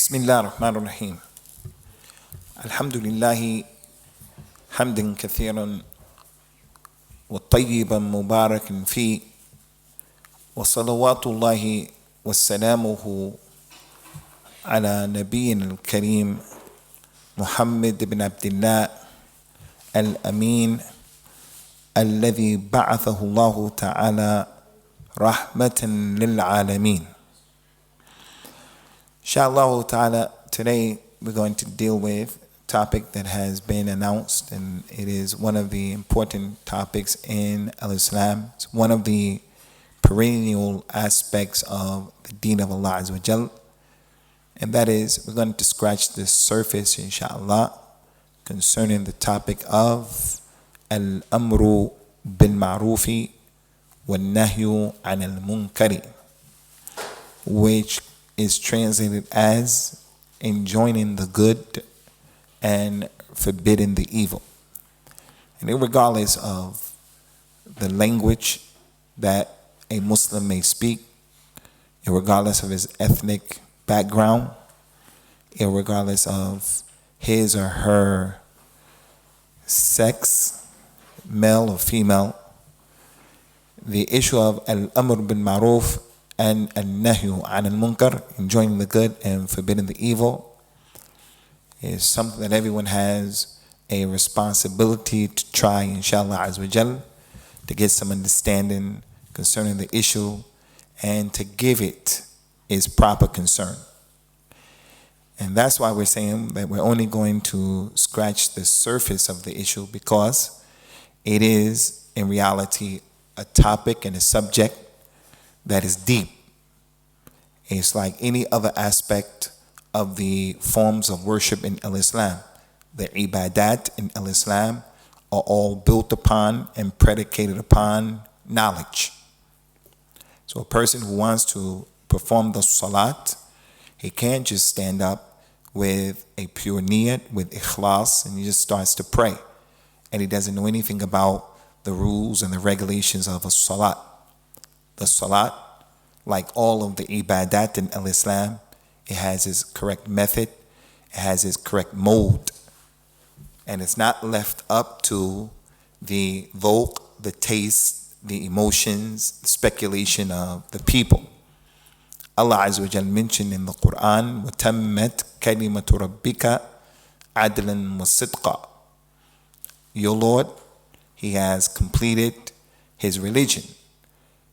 بسم الله الرحمن الرحيم. الحمد لله حمدا كثيرا وطيبا مباركا فيه، وصلوات الله وسلامه على نبينا الكريم محمد بن عبد الله الأمين الذي بعثه الله تعالى رحمة للعالمين. Inshallah ta'ala, today we're going to deal with a topic that has been announced, and it is one of the important topics in Islam. It's one of the perennial aspects of the deen of Allah Azza wa Jal, and that is we're going to scratch the surface, inshallah, concerning the topic of Al-Amru bil-Ma'rufi wal-Nahyu Al-Munkar, which is translated as enjoining the good and forbidding the evil. And regardless of the language that a Muslim may speak, regardless of his ethnic background, regardless of his or her sex, male or female, the issue of Al-Amr bil-Ma'ruf and Al-Nahyu Al-Munkar, enjoining the good and forbidding the evil, is something that everyone has a responsibility to try, inshallah Azza wa Jal, to get some understanding concerning the issue and to give it its proper concern. And that's why we're saying that we're only going to scratch the surface of the issue, because it is in reality a topic and a subject that is deep. It's like any other aspect of the forms of worship in Islam. The ibadat in Islam are all built upon and predicated upon knowledge. So a person who wants to perform the salat, he can't just stand up with a pure niyat, with ikhlas, and he just starts to pray, and he doesn't know anything about the rules and the regulations of a salat. The salat, like all of the ibadat in Islam, it has its correct method, it has its correct mode, and it's not left up to the dhawq, the taste, the emotions, the speculation of the people. Allah Azza wa Jal mentioned in the Quran, وَتَمَّتْ كَلِمَةُ رَبِّكَ عَدْلًا وَصِدْقًا. Your Lord, He has completed His religion.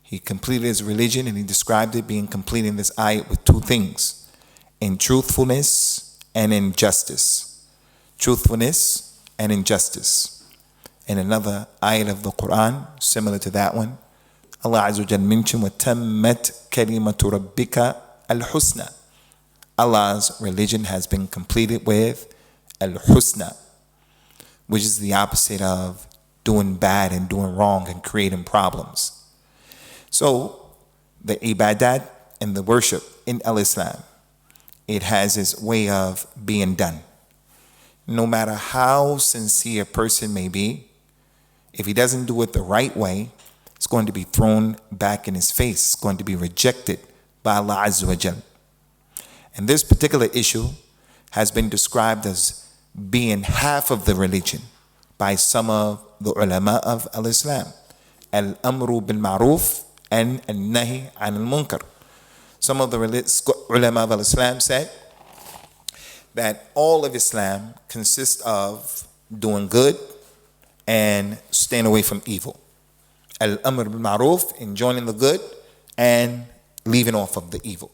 He completed His religion, and He described it being complete in this ayat with two things: in truthfulness and in justice. Truthfulness and injustice. In another ayat of the Quran, similar to that one, Allah Azza wa Jal mentioned, وَتَمَّتْ كَلِمَةُ رَبِّكَ الْحُسْنَى. Allah's religion has been completed with al-husna, which is the opposite of doing bad and doing wrong and creating problems. So the ibadat and the worship in Islam, it has its way of being done. No matter how sincere a person may be, if he doesn't do it the right way, it's going to be thrown back in his face. It's going to be rejected by Allah Azza wa Jal. And this particular issue has been described as being half of the religion by some of the ulama of Islam. Al-Amru bil-Ma'ruf and Al-Nahi Al-Munkar. Some of the ulama of Islam said that all of Islam consists of doing good and staying away from evil. Al-Amr bil-Ma'ruf, enjoining the good and leaving off of the evil.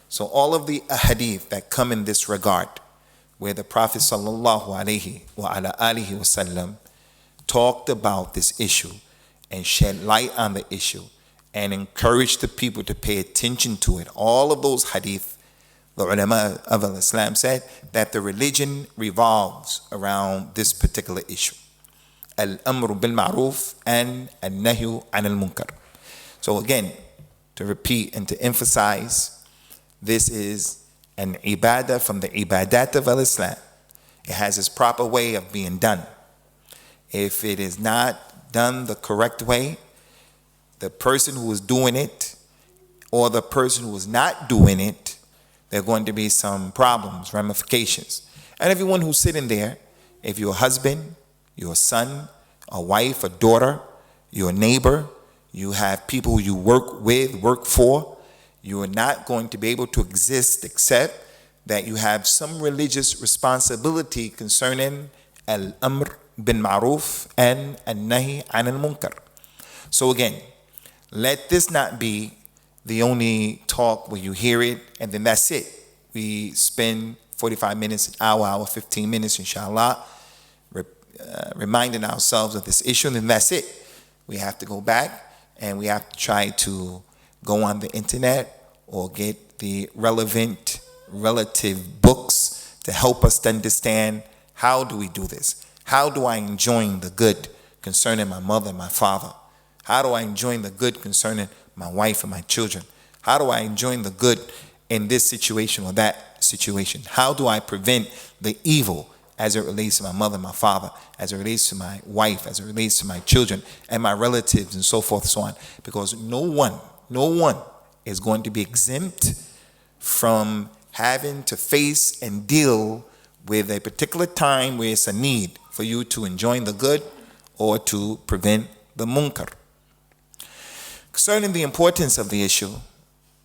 So all of the ahadith that come in this regard, where the Prophet sallallahu alaihi wa ala alihi wasallam talked about this issue and shed light on the issue and encouraged the people to pay attention to it, all of those hadith, the ulama of Islam said that the religion revolves around this particular issue. Al-Amru bil-Ma'ruf and Al-Nahyu Al-Munkar. So again, to repeat and to emphasize, this is an ibadah from the ibadat of Islam. It has its proper way of being done. If it is not done the correct way, the person who is doing it or the person who is not doing it there are going to be some problems, ramifications. And everyone who's sitting there, if you're a husband, you're a son, a wife, a daughter, you're a neighbor, you have people you work with, work for, you are not going to be able to exist except that you have some religious responsibility concerning al-amr bin ma'ruf and al-nahi an al-munkar. So again, let this not be the only talk where you hear it and then that's it. We spend 45 minutes, an hour, 15 minutes, inshallah, reminding ourselves of this issue, and then that's it. We have to go back and we have to try to go on the internet or get the relevant relative books to help us to understand how do we do this. How do I enjoin the good concerning my mother and my father? How do I enjoin the good concerning my wife and my children? How do I enjoin the good in this situation or that situation? How do I prevent the evil as it relates to my mother and my father, as it relates to my wife, as it relates to my children and my relatives and so forth and so on? Because no one is going to be exempt from having to face and deal with a particular time where it's a need for you to enjoin the good or to prevent the munkar. Concerning the importance of the issue,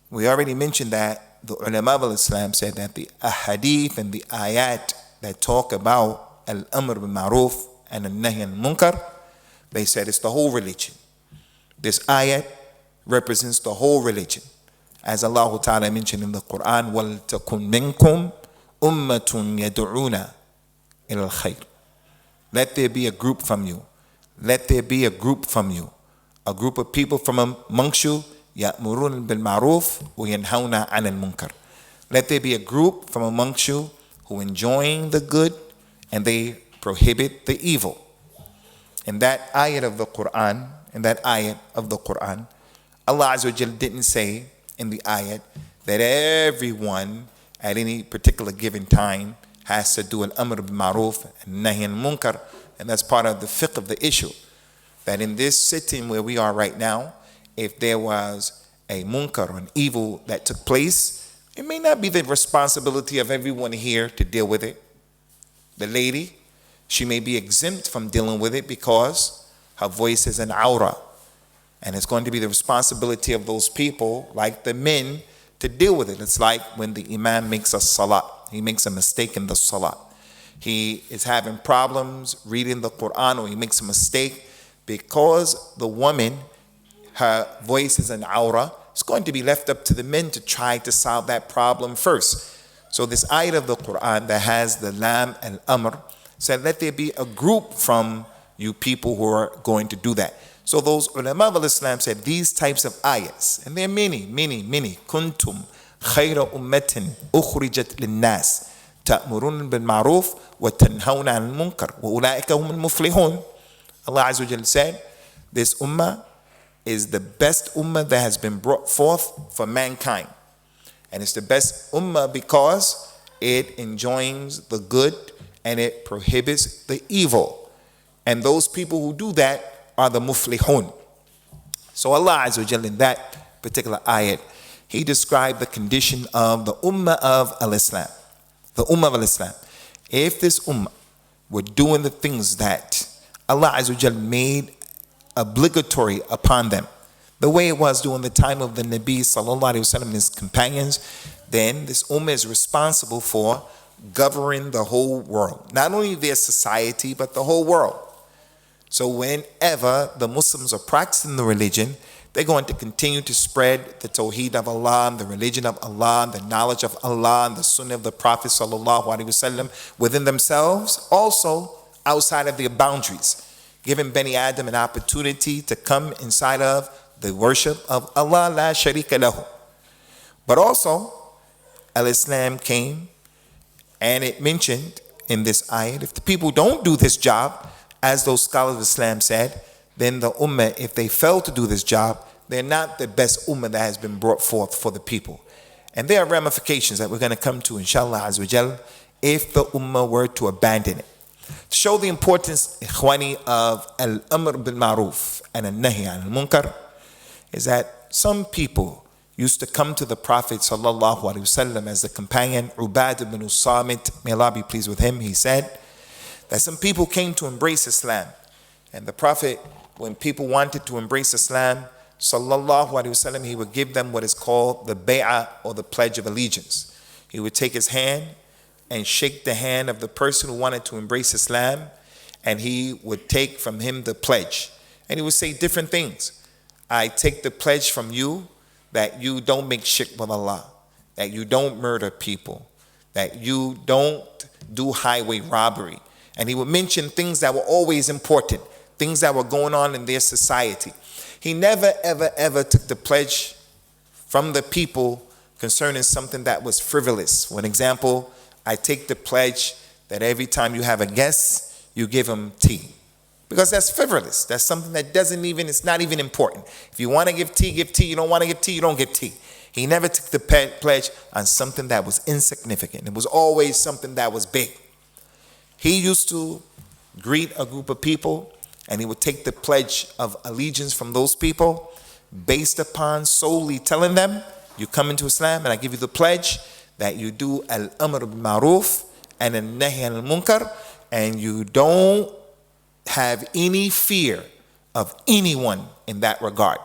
we already mentioned that the ulama of Islam said that the ahadith and the ayat that talk about al-amr bil ma'ruf and al-nahy al-munkar, they said it's the whole religion. This ayat represents the whole religion. As Allah Ta'ala mentioned in the Quran, وَلْتَكُنْ مِنْكُمْ أُمَّةٌ يَدْعُونَ إِلَى الْخَيْرِ. Let there be a group from you. Let there be a group from you. A group of people from amongst you, يَأْمُرُونَ بِالْمَعْرُوفِ وَيَنْهَوْنَ عَنِ الْمُنْكَرِ. Let there be a group from amongst you who enjoin the good and they prohibit the evil. In that ayat of the Quran, Allah Azza wa Jal didn't say in the ayat that everyone at any particular given time has to do al-amr bil ma'ruf and nahy al-munkar, and that's part of the fiqh of the issue. That in this sitting where we are right now, if there was a munkar or an evil that took place, it may not be the responsibility of everyone here to deal with it. The lady, she may be exempt from dealing with it because her voice is an aura. And it's going to be the responsibility of those people, like the men, to deal with it. It's like when the imam makes a salat. He makes a mistake in the salat. He is having problems reading the Quran, or he makes a mistake because the woman, her voice is an aura. It's going to be left up to the men to try to solve that problem first. So this ayat of the Quran that has the lam and amr said, let there be a group from you people who are going to do that. So those ulama of Islam said these types of ayats, and there are many. Kuntum khayra ummatin ukhrijat linnas ta'murun bil ma'ruf wa tanhawna 'anil munkar wa ulaika humul muflihun. Allah Azza wa Jalla said, this ummah is the best ummah that has been brought forth for mankind. And it's the best ummah because it enjoins the good and it prohibits the evil. And those people who do that are the muflihun. So Allah Azza wa Jalla in that particular ayat, He described the condition of the ummah of al-Islam. The ummah of al-Islam. If this ummah were doing the things that Allah Azza wa Jalla made obligatory upon them, the way it was during the time of the Nabi sallallahu alaihi wasallam and his companions, then this ummah is responsible for governing the whole world. Not only their society, but the whole world. So whenever the Muslims are practicing the religion, they're going to continue to spread the tawheed of Allah, and the religion of Allah, and the knowledge of Allah, and the sunnah of the Prophet sallallahu alaihi wasallam within themselves, also outside of their boundaries, giving Bani Adam an opportunity to come inside of the worship of Allah la sharika lahu. But also, Al-Islam came and it mentioned in this ayat, if the people don't do this job, as those scholars of Islam said, then the ummah, if they fail to do this job, they're not the best ummah that has been brought forth for the people. And there are ramifications that we're going to come to, inshallah azza wa jal, if the ummah were to abandon it. To show the importance, ikhwani, of al-amr bil ma'ruf and al-nahy an al-munkar, is that some people used to come to the Prophet sallallahu alaihi wasallam as the companion, Ubadah ibn Usamah, may Allah be pleased with him. He said that some people came to embrace Islam. And the Prophet, when people wanted to embrace Islam, sallallahu alaihi wasallam, he would give them what is called the bay'ah, or the pledge of allegiance. He would take his hand and shake the hand of the person who wanted to embrace Islam, and he would take from him the pledge. And he would say different things. I take the pledge from you that you don't make shirk with Allah, that you don't murder people, that you don't do highway robbery. And he would mention things that were always important, things that were going on in their society. He never, ever, ever took the pledge from the people concerning something that was frivolous. For example, I take the pledge that every time you have a guest, you give him tea. Because that's frivolous. That's something that it's not even important. If you want to give tea, give tea. You don't want to give tea, you don't give tea. He never took the pledge on something that was insignificant. It was always something that was big. He used to greet a group of people, and he would take the pledge of allegiance from those people based upon solely telling them, you come into Islam and I give you the pledge that you do al-amr bil ma'ruf and al-nahy al-munkar, and you don't have any fear of anyone in that regard.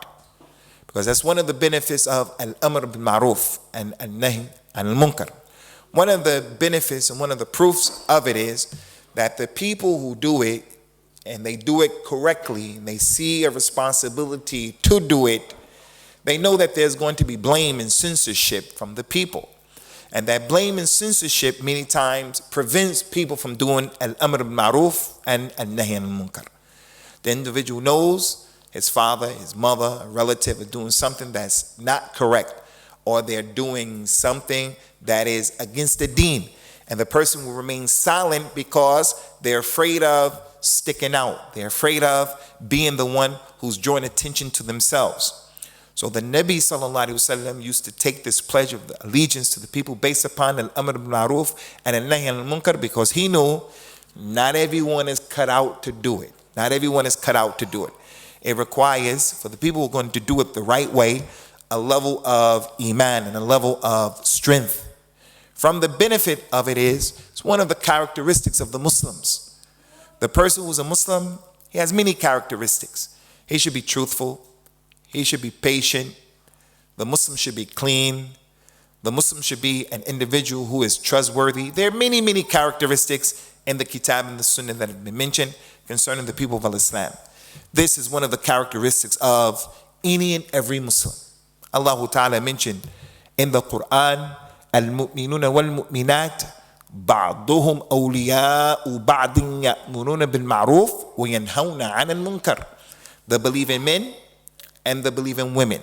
Because that's one of the benefits of al-amr bil ma'ruf and al-nahy al-munkar. One of the benefits and one of the proofs of it is that the people who do it, and they do it correctly, and they see a responsibility to do it, they know that there's going to be blame and censorship from the people. And that blame and censorship many times prevents people from doing al-amr bil ma'ruf and al-nahy al-munkar. The individual knows his father, his mother, a relative are doing something that's not correct, or they're doing something that is against the deen. And the person will remain silent because they're afraid of sticking out. They're afraid of being the one who's drawing attention to themselves. So the Nabi sallallahu alaihi wasallam used to take this pledge of allegiance to the people based upon al-amr bil ma'ruf and al-nahy al-munkar, because he knew not everyone is cut out to do it. Not everyone is cut out to do it. It requires, for the people who are going to do it the right way, a level of iman and a level of strength. From the benefit of it is, it's one of the characteristics of the Muslims. The person who's a Muslim, he has many characteristics. He should be truthful. He should be patient. The Muslim should be clean. The Muslim should be an individual who is trustworthy. There are many, many characteristics in the Kitab and the Sunnah that have been mentioned concerning the people of Islam. This is one of the characteristics of any and every Muslim. Allah Ta'ala mentioned in the Quran, Al-Mu'minuna wal-Mu'minat ba'duhum awliya'u ba'din ya'muruna bil-ma'ruf wa yanhawna 'anil munkar. The believing men and the believing women,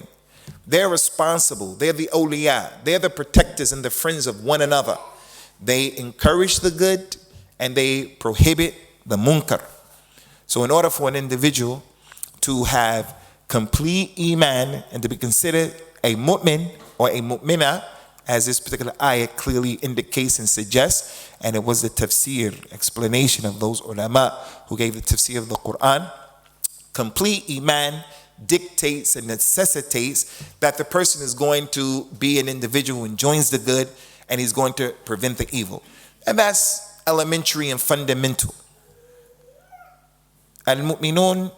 they're responsible. They're the awliya. They're the protectors and the friends of one another. They encourage the good and they prohibit the munkar. So in order for an individual to have complete iman and to be considered a mu'min or a mu'mina, as this particular ayah clearly indicates and suggests, and it was the tafsir explanation of those ulama who gave the tafsir of the Quran, complete iman dictates and necessitates that the person is going to be an individual who enjoins the good and he's going to prevent the evil. And that's elementary and fundamental. Al-Mu'minun,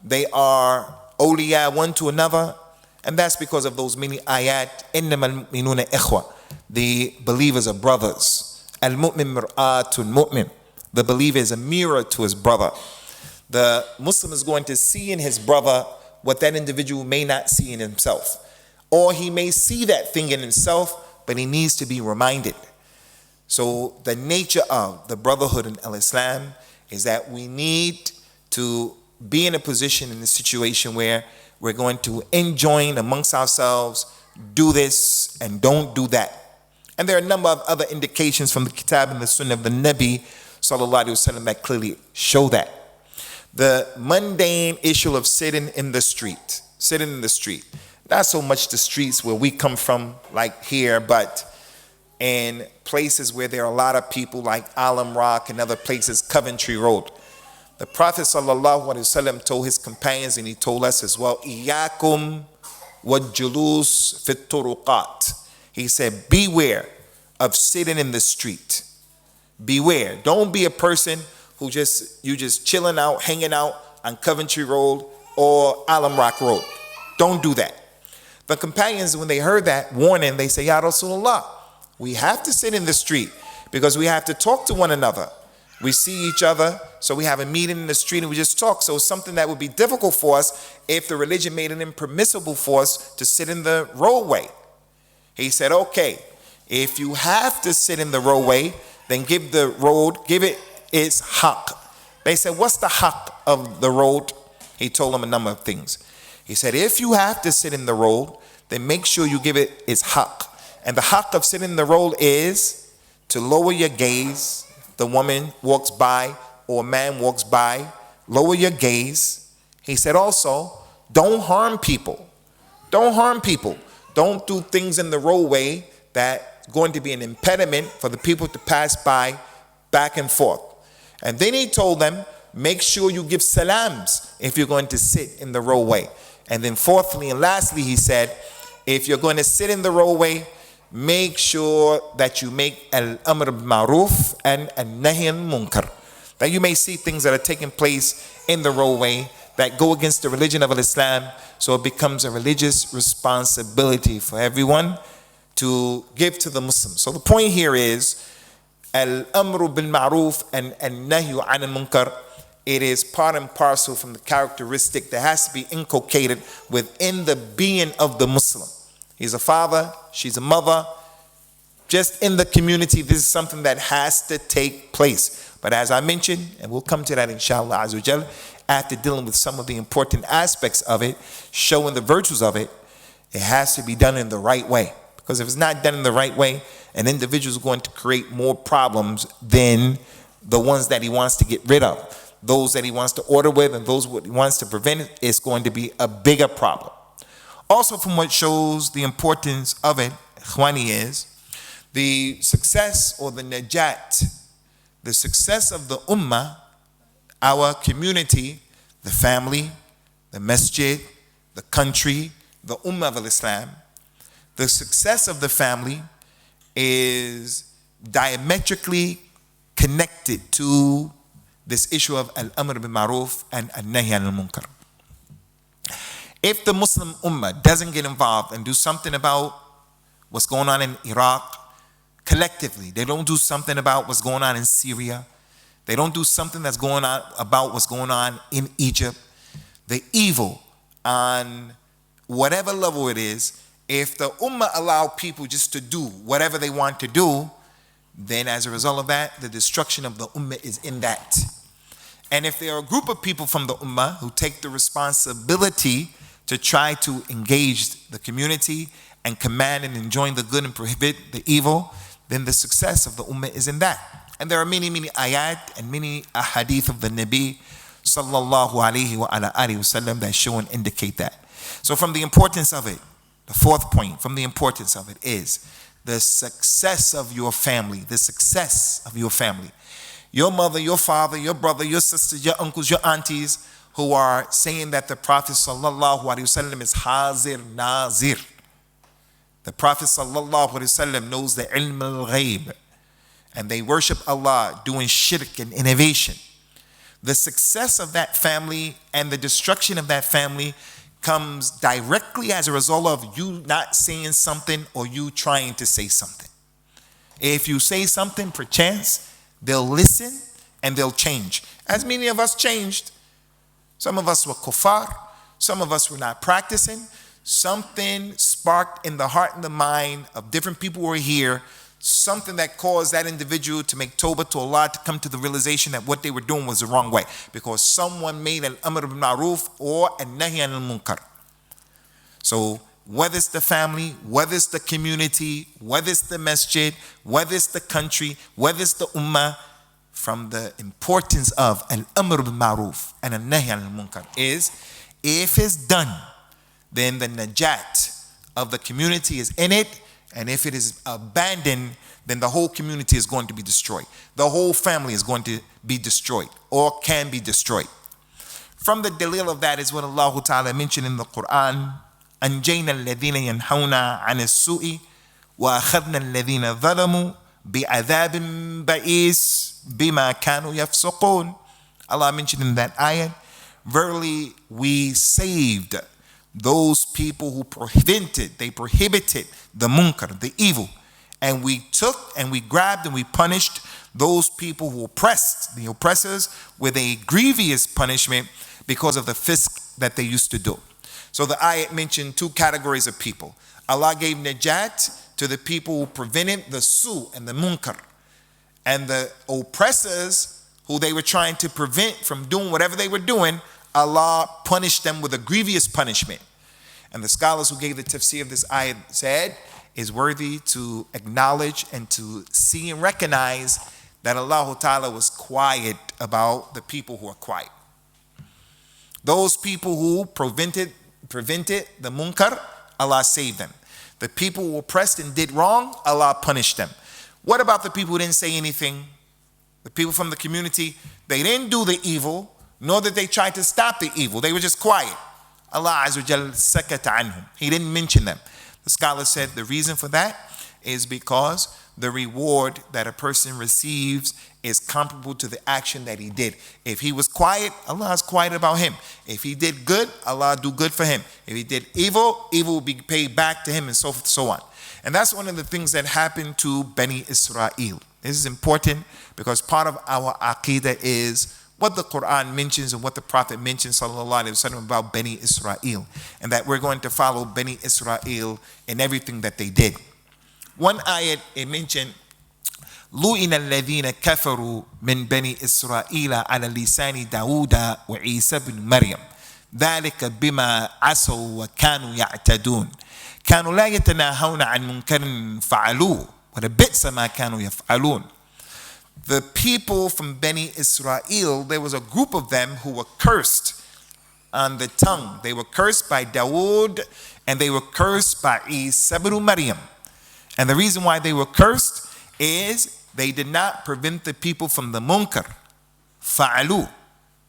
they are awliya one to another, and that's because of those many ayat. إِنَّمَا الْمُؤْمِنُونَ إِخْوَةٌ. The believers are brothers. Al-Mu'min mir'atul mu'min. The believer is a mirror to his brother. The Muslim is going to see in his brother what that individual may not see in himself. Or he may see that thing in himself, but he needs to be reminded. So the nature of the brotherhood in Al-Islam is that we need to be in a position, in a situation where we're going to enjoin amongst ourselves, do this and don't do that. And there are a number of other indications from the Kitab and the Sunnah of the Nabi sallallahu alaihi wasallam that clearly show that. The mundane issue of sitting in the street, not so much the streets where we come from, like here, but in places where there are a lot of people, like Aal Imraan and other places, Coventry Road. The Prophet sallallahu alaihi wasallam told his companions, and he told us as well, Iyakum وَالْجُلُوسِ فِي الطُّرُقَاتِ. He said, beware of sitting in the street. Beware. Don't be a person who you just chilling out, hanging out on Coventry Road or Aal Imraan Road. Don't do that. The companions, when they heard that warning, they say, Ya Rasulullah, we have to sit in the street because we have to talk to one another. We see each other, so we have a meeting in the street and we just talk. So it's something that would be difficult for us if the religion made it impermissible for us to sit in the roadway. He said, okay, if you have to sit in the roadway, then give it its haqq. They said, what's the haqq of the road? He told them a number of things. He said, if you have to sit in the road, then make sure you give it its haqq. And the haqq of sitting in the road is to lower your gaze. The woman walks by or a man walks by, lower your gaze. He said also, don't harm people. Don't harm people. Don't do things in the roadway that going to be an impediment for the people to pass by back and forth. And then he told them, make sure you give salams if you're going to sit in the roadway. And then fourthly and lastly, he said, if you're going to sit in the roadway, make sure that you make al-amr bil-ma'ruf and al-nahy al-munkar. That you may see things that are taking place in the roadway that go against the religion of Islam, so it becomes a religious responsibility for everyone to give to the Muslims. So the point here is al-amr bil-ma'ruf and al-nahy al-munkar. It is part and parcel from the characteristic that has to be inculcated within the being of the Muslim. He's a father, she's a mother. Just in the community, this is something that has to take place. But as I mentioned, and we'll come to that inshallah azza wa jal, after dealing with some of the important aspects of it, showing the virtues of it, it has to be done in the right way. Because if it's not done in the right way, an individual is going to create more problems than the ones that he wants to get rid of. Those that he wants to order with and those what he wants to prevent, it's going to be a bigger problem. Also, from what shows the importance of it, Ikhwani, is the success or the najat, the success of the ummah, our community, the family, the masjid, the country, the ummah of Islam. The success of the family is diametrically connected to this issue of al-amr bil-ma'ruf and al-nahy al-munkar. If the Muslim ummah doesn't get involved and do something about what's going on in Iraq collectively, they don't do something about what's going on in Syria, they don't do something that's going on about what's going on in Egypt, the evil on whatever level it is, if the ummah allow people just to do whatever they want to do, then as a result of that, the destruction of the ummah is in that. And if there are a group of people from the ummah who take the responsibility to try to engage the community and command and enjoin the good and prohibit the evil, then the success of the ummah is in that. And there are many, many ayat and many ahadith of the Nabi sallallahu alayhi wa ala alihi wasallam that show and indicate that. So from the importance of it, the fourth point from the importance of it is the success of your family, the success of your family. Your mother, your father, your brother, your sisters, your uncles, your aunties who are saying that the Prophet sallallahu alaihi wasallam is hazir nazir. The Prophet sallallahu alaihi wasallam knows the ilm al-ghayb, and they worship Allah doing shirk and innovation. The success of that family and the destruction of that family comes directly as a result of you not saying something or you trying to say something. If you say something, perchance, they'll listen and they'll change. As many of us changed. Some of us were kuffar, some of us were not practicing. Something sparked in the heart and the mind of different people who were here, something that caused that individual to make tawbah to Allah, to come to the realization that what they were doing was the wrong way, because someone made al-amr bil-ma'ruf or al-nahy al-munkar. So whether it's the family, whether it's the community, whether it's the masjid, whether it's the country, whether it's the ummah, from the importance of al-amr bil-ma'ruf and al-nahy al-munkar is, if it's done, then the najat of the community is in it, and if it is abandoned, then the whole community is going to be destroyed. The whole family is going to be destroyed or can be destroyed. From the dalil of that is what Allah Ta'ala mentioned in the Quran, أنجينا الذين ينهون عن السوء وأخذنا الذين ظلموا بعذاب بئيس بما كانوا يفسقون. Allah mentioned in that ayah, verily we saved those people who prohibited the munkar, the evil, and we took and we grabbed and we punished those people who oppressed, the oppressors, with a grievous punishment because of the fisk that they used to do. So the ayat mentioned two categories of people. Allah gave najat to the people who prevented the su and the munkar, and the oppressors who they were trying to prevent from doing whatever they were doing, Allah punished them with a grievous punishment. And the scholars who gave the tafsir of this ayat said, is worthy to acknowledge and to see and recognize that Allah Ta'ala was quiet about the people who are quiet. Those people who prevented the munkar, Allah saved them. The people who oppressed and did wrong, Allah punished them. What about the people who didn't say anything? The people from the community, they didn't do the evil, nor did they try to stop the evil. They were just quiet. Allah Azza wa Jal sakata anhum. He didn't mention them. The scholar said the reason for that is because the reward that a person receives is comparable to the action that he did. If he was quiet, Allah is quiet about him. If he did good, Allah do good for him. If he did evil, evil will be paid back to him, and so forth, so on. And that's one of the things that happened to Bani Israel. This is important because part of our aqidah is what the Quran mentions and what the Prophet mentions sallallahu alaihi wasallam about Bani Israel, and that we're going to follow Bani Israel in everything that they did. One ayat it mentioned, لُئِنَ الَّذِينَ كَفَرُوا مِنْ بَنِي إِسْرَائِيلَ عَلَى لِسَانِ دَاوُودَ وَعِيسَى بْنِ مَرْيَمَ ذَلِكَ بِمَا عَصَوْا وَكَانُوا يَعْتَدُونَ كَانُوا لَا يَتَنَاهَوْنَ عَنْ مُنْكَرٍ فَعَلُوهُ وَلَبِئْسَ مَا كَانُوا يَفْعَلُونَ. The people from Bani Israel, there was a group of them who were cursed on the tongue. They were cursed by Dawood and they were cursed by Isa ibn Maryam. And the reason why they were cursed is they did not prevent the people from the munkar. Fa'alu.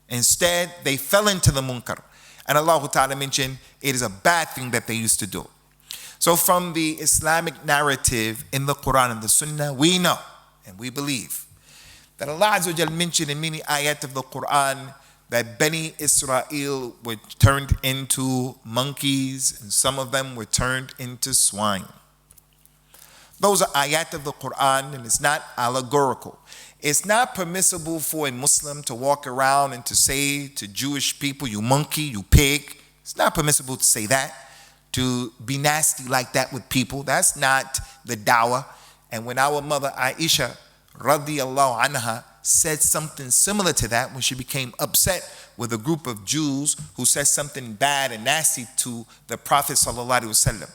Instead, they fell into the munkar. And Allah Ta'ala mentioned it is a bad thing that they used to do. So from the Islamic narrative in the Quran and the Sunnah, we know and we believe that Allah Azza wa Jal mentioned in many ayat of the Quran that Bani Israel were turned into monkeys and some of them were turned into swine. Those are ayat of the Quran, and it's not allegorical. It's not permissible for a Muslim to walk around and to say to Jewish people, you monkey, you pig. It's not permissible to say that, to be nasty like that with people. That's not the dawah. And when our mother Aisha radiyallahu anha said something similar to that, when she became upset with a group of Jews who said something bad and nasty to the Prophet sallallahu alaihi wasallam,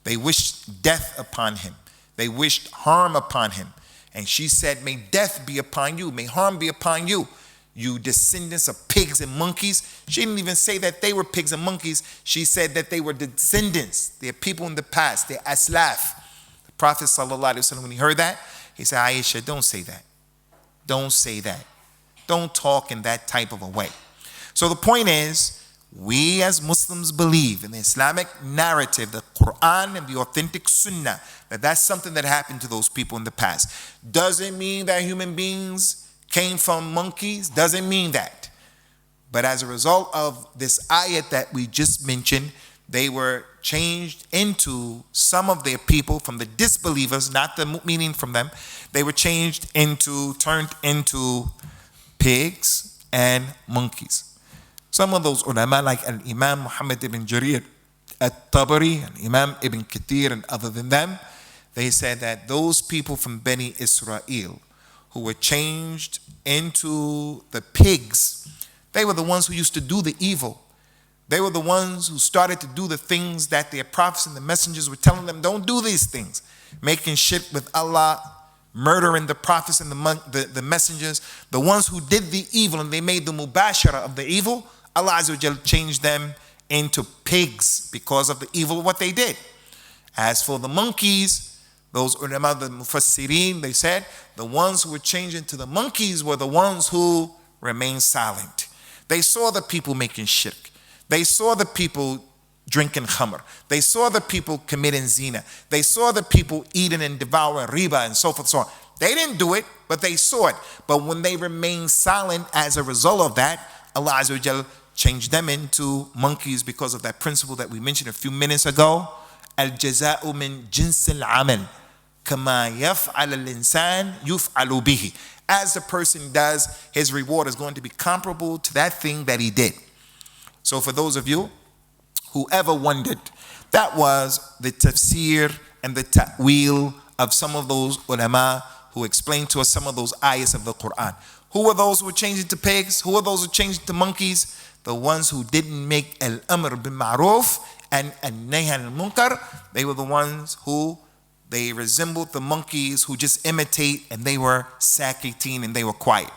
they wished death upon him. They wished harm upon him. And she said, may death be upon you, may harm be upon you, you descendants of pigs and monkeys. She didn't even say that they were pigs and monkeys. She said that they were descendants. They're people in the past. They're aslaf. The Prophet sallallahu alaihi wasallam, when he heard that, he said, Aisha, don't say that. Don't say that. Don't talk in that type of a way. So the point is, we as Muslims believe in the Islamic narrative, the Quran and the authentic Sunnah, that that's something that happened to those people in the past. Doesn't mean that human beings came from monkeys. Doesn't mean that. But as a result of this ayat that we just mentioned, they were changed into some of their people from the disbelievers, not the meaning from them. They were turned into pigs and monkeys. Some of those ulama like Al-Imam Muhammad ibn Jarir At-Tabari and Imam Ibn Kathir and other than them, they said that those people from Bani Israel who were changed into the pigs, they were the ones who used to do the evil. They were the ones who started to do the things that their prophets and the messengers were telling them, don't do these things. Making shirk with Allah, murdering the prophets and the messengers. The ones who did the evil and they made the mubashara of the evil, Allah Azza wa Jal changed them into pigs because of the evil of what they did. As for the monkeys, those ulama, the mufassirin, they said the ones who were changed into the monkeys were the ones who remained silent. They saw the people making shirk. They saw the people drinking khamr. They saw the people committing zina. They saw the people eating and devouring riba and so forth and so on. They didn't do it, but they saw it. But when they remained silent as a result of that, Allah Azza wa Jal changed them into monkeys because of that principle that we mentioned a few minutes ago. Al-jaza'u min jins al-amal. Kama yaf'al al-insan yuf'alu bihi. As the person does, his reward is going to be comparable to that thing that he did. So for those of you who ever wondered, that was the tafsir and the ta'wil of some of those ulama who explained to us some of those ayahs of the Quran. Who were those who were changed to pigs? Who were those who changed to monkeys? The ones who didn't make al-amr bil ma'ruf and al-nahy al-munkar. They were the ones who they resembled the monkeys who just imitate, and they were sakitin and they were quiet.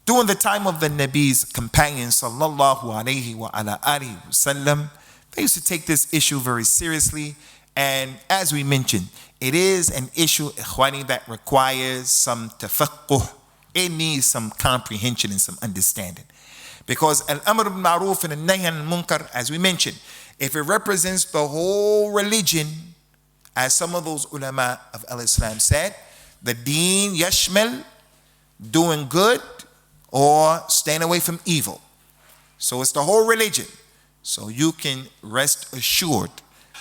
During the time of the Nabi's companions, sallallahu alayhi wa ala alihi wasallam, they used to take this issue very seriously. And as we mentioned, it is an issue, ikhwani, that requires some tafaqquh. It needs some comprehension and some understanding. Because al-amr bil ma'ruf and al-nahy al-munkar, as we mentioned, if it represents the whole religion, as some of those ulama of al-Islam said, the deen yashmal, doing good or staying away from evil. So it's the whole religion. So you can rest assured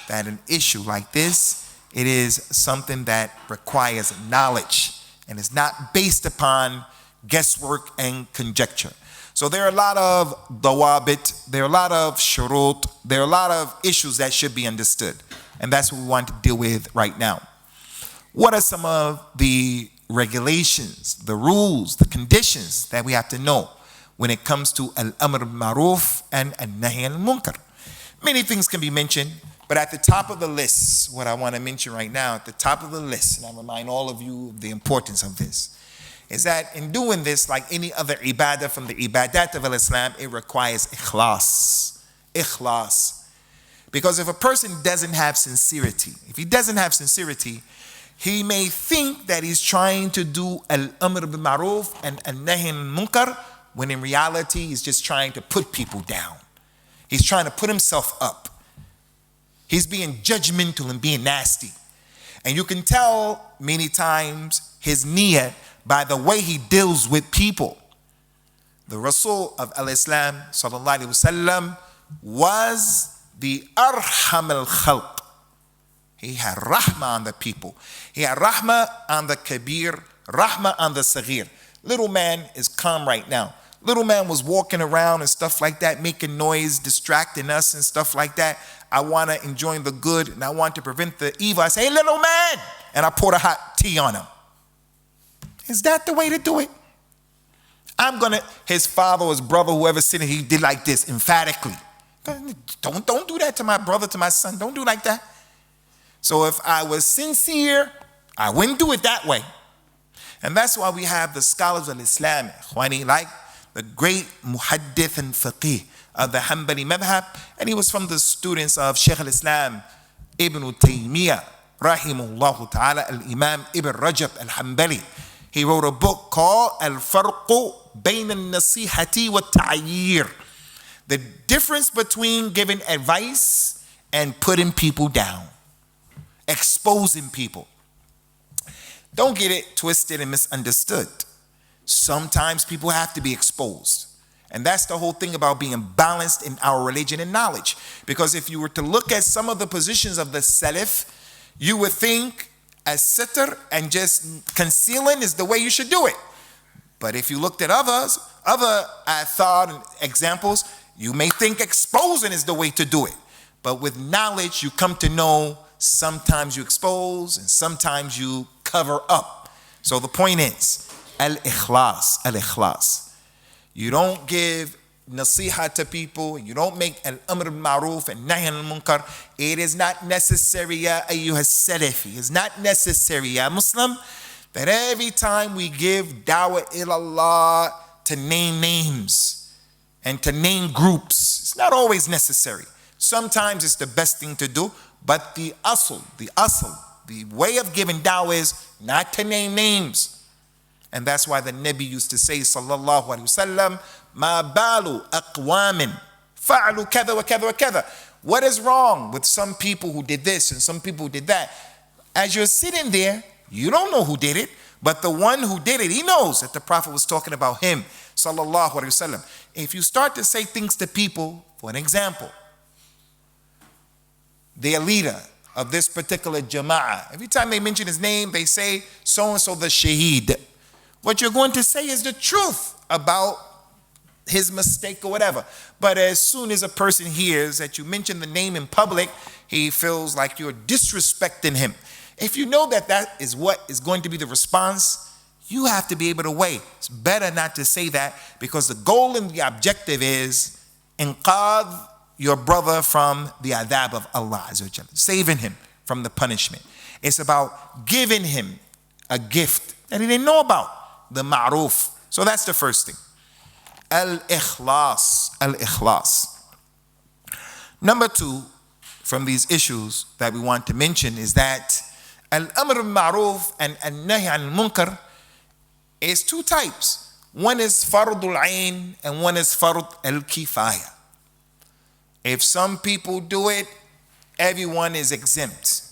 that an issue like this, it is something that requires knowledge and is not based upon guesswork and conjecture. So there are a lot of dawabit, there are a lot of shurut, there are a lot of issues that should be understood. And that's what we want to deal with right now. What are some of the regulations, the rules, the conditions that we have to know when it comes to al-amr bil ma'ruf and al-nahy al-munkar? Many things can be mentioned, but at the top of the list, what I want to mention right now, at the top of the list, and I remind all of you of the importance of this, is that in doing this, like any other ibadah from the ibadat of Islam, it requires ikhlas. Ikhlas. Because if a person doesn't have sincerity, if he doesn't have sincerity, he may think that he's trying to do al-amr bil ma'ruf and al-nahy al-munkar, when in reality he's just trying to put people down. He's trying to put himself up. He's being judgmental and being nasty. And you can tell many times his niyyah by the way he deals with people. The Rasul of al-Islam sallallahu alaihi wasallam was the arham al-khalq. He had rahmah on the people. He had rahmah on the kabir, rahmah on the saghir. Little man is calm right now. Little man was walking around and stuff like that, making noise, distracting us and stuff like that. I want to enjoy the good and I want to prevent the evil. I say, hey, little man, and I poured a hot tea on him. Is that the way to do it? His father or his brother, whoever sitting, he did like this emphatically. Don't do that to my brother, to my son. Don't do like that. So if I was sincere, I wouldn't do it that way. And that's why we have the scholars of Islam, like the great muhaddith and faqih of the Hanbali madhab, and he was from the students of Shaykh al-Islam Ibn Taymiyyah, rahimahullah ta'ala, al-Imam Ibn Rajab al-Hanbali. He wrote a book called Al-Farqu Bayn al-Nasihati wa Ta'yir. The difference between giving advice and putting people down, exposing people. Don't get it twisted and misunderstood. Sometimes people have to be exposed. And that's the whole thing about being balanced in our religion and knowledge. Because if you were to look at some of the positions of the Salaf, you would think as sitr and just concealing is the way you should do it. But if you looked at other thought and examples, you may think exposing is the way to do it. But with knowledge, you come to know sometimes you expose and sometimes you cover up. So the point is, al-ikhlas, al-ikhlas. You don't give nasiha to people, you don't make al-amr al-ma'ruf and nahy al-munkar. It is not necessary, ya ayyuha salafi, it's not necessary, ya Muslim, that every time we give da'wah ilallah to name names and to name groups. It's not always necessary. Sometimes it's the best thing to do, but the way of giving da'wah is not to name names. And that's why the Nabi used to say, sallallahu alaihi wasallam, ma balu aqwamin fa'alu kada wa kada wa kada. What is wrong with some people who did this and some people who did that? As you're sitting there, you don't know who did it, but the one who did it, he knows that the Prophet was talking about him, sallallahu alaihi wasallam. If you start to say things to people, for an example, their leader of this particular jama'ah, every time they mention his name, they say, so-and-so the shaheed. What you're going to say is the truth about his mistake or whatever. But as soon as a person hears that you mention the name in public, he feels like you're disrespecting him. If you know that that is what is going to be the response, you have to be able to weigh. It's better not to say that, because the goal and the objective is inqadh your brother from the adhab of Allah, saving him from the punishment. It's about giving him a gift that he didn't know about, the ma'ruf. So that's the first thing. Al-ikhlas. Al-ikhlas. Number two, from these issues that we want to mention, is that al-amr al-ma'ruf and al-nahy al-munkar is two types. One is fardul ayn and one is fard al-kifaya. If some people do it, everyone is exempt.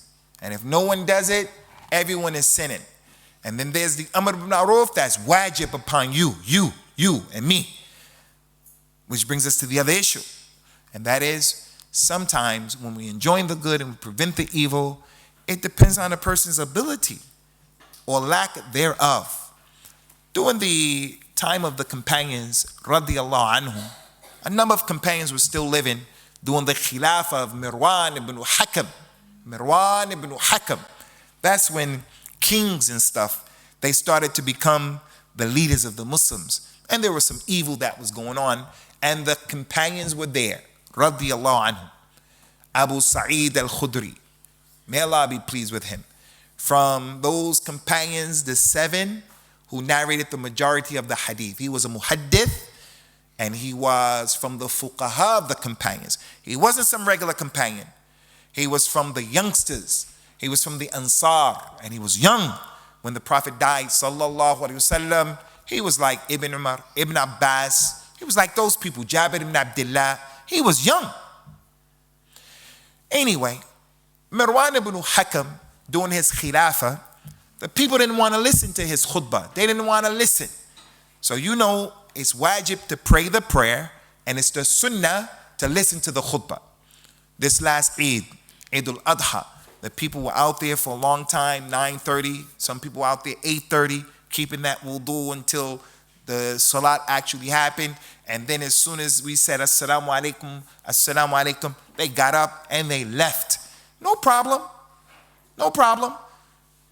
And if no one does it, everyone is sinning. And then there's the amr bil-ma'ruf that's wajib upon you and me. Which brings us to the other issue. And that is, sometimes when we enjoin the good and we prevent the evil, it depends on a person's ability or lack thereof. During the time of the companions, radiyallahu anhum, a number of companions were still living during the khilafah of Marwan ibn Hakam. Marwan ibn Hakam. That's when kings and stuff, they started to become the leaders of the Muslims. And there was some evil that was going on, and the companions were there, radiyallahu anhu. Abu Sa'id al-Khudri, may Allah be pleased with him. From those companions, the 7 who narrated the majority of the hadith. He was a muhaddith, and he was from the fuqaha of the companions. He wasn't some regular companion. He was from the youngsters. He was from the Ansar, and he was young when the Prophet died, sallallahu alaihi wasallam. He was like Ibn Umar, Ibn Abbas. He was like those people, Jabir ibn Abdullah. He was young. Anyway, Marwan ibn Hakam, during his khilafah, the people didn't want to listen to his khutbah. They didn't want to listen. So you know, it's wajib to pray the prayer, and it's the sunnah to listen to the khutbah. This last Eid, Eid al-Adha, the people were out there for a long time, 9:30. Some people were out there 8:30, keeping that wudu until the salat actually happened. And then as soon as we said assalamu alaikum, they got up and they left. No problem. No problem.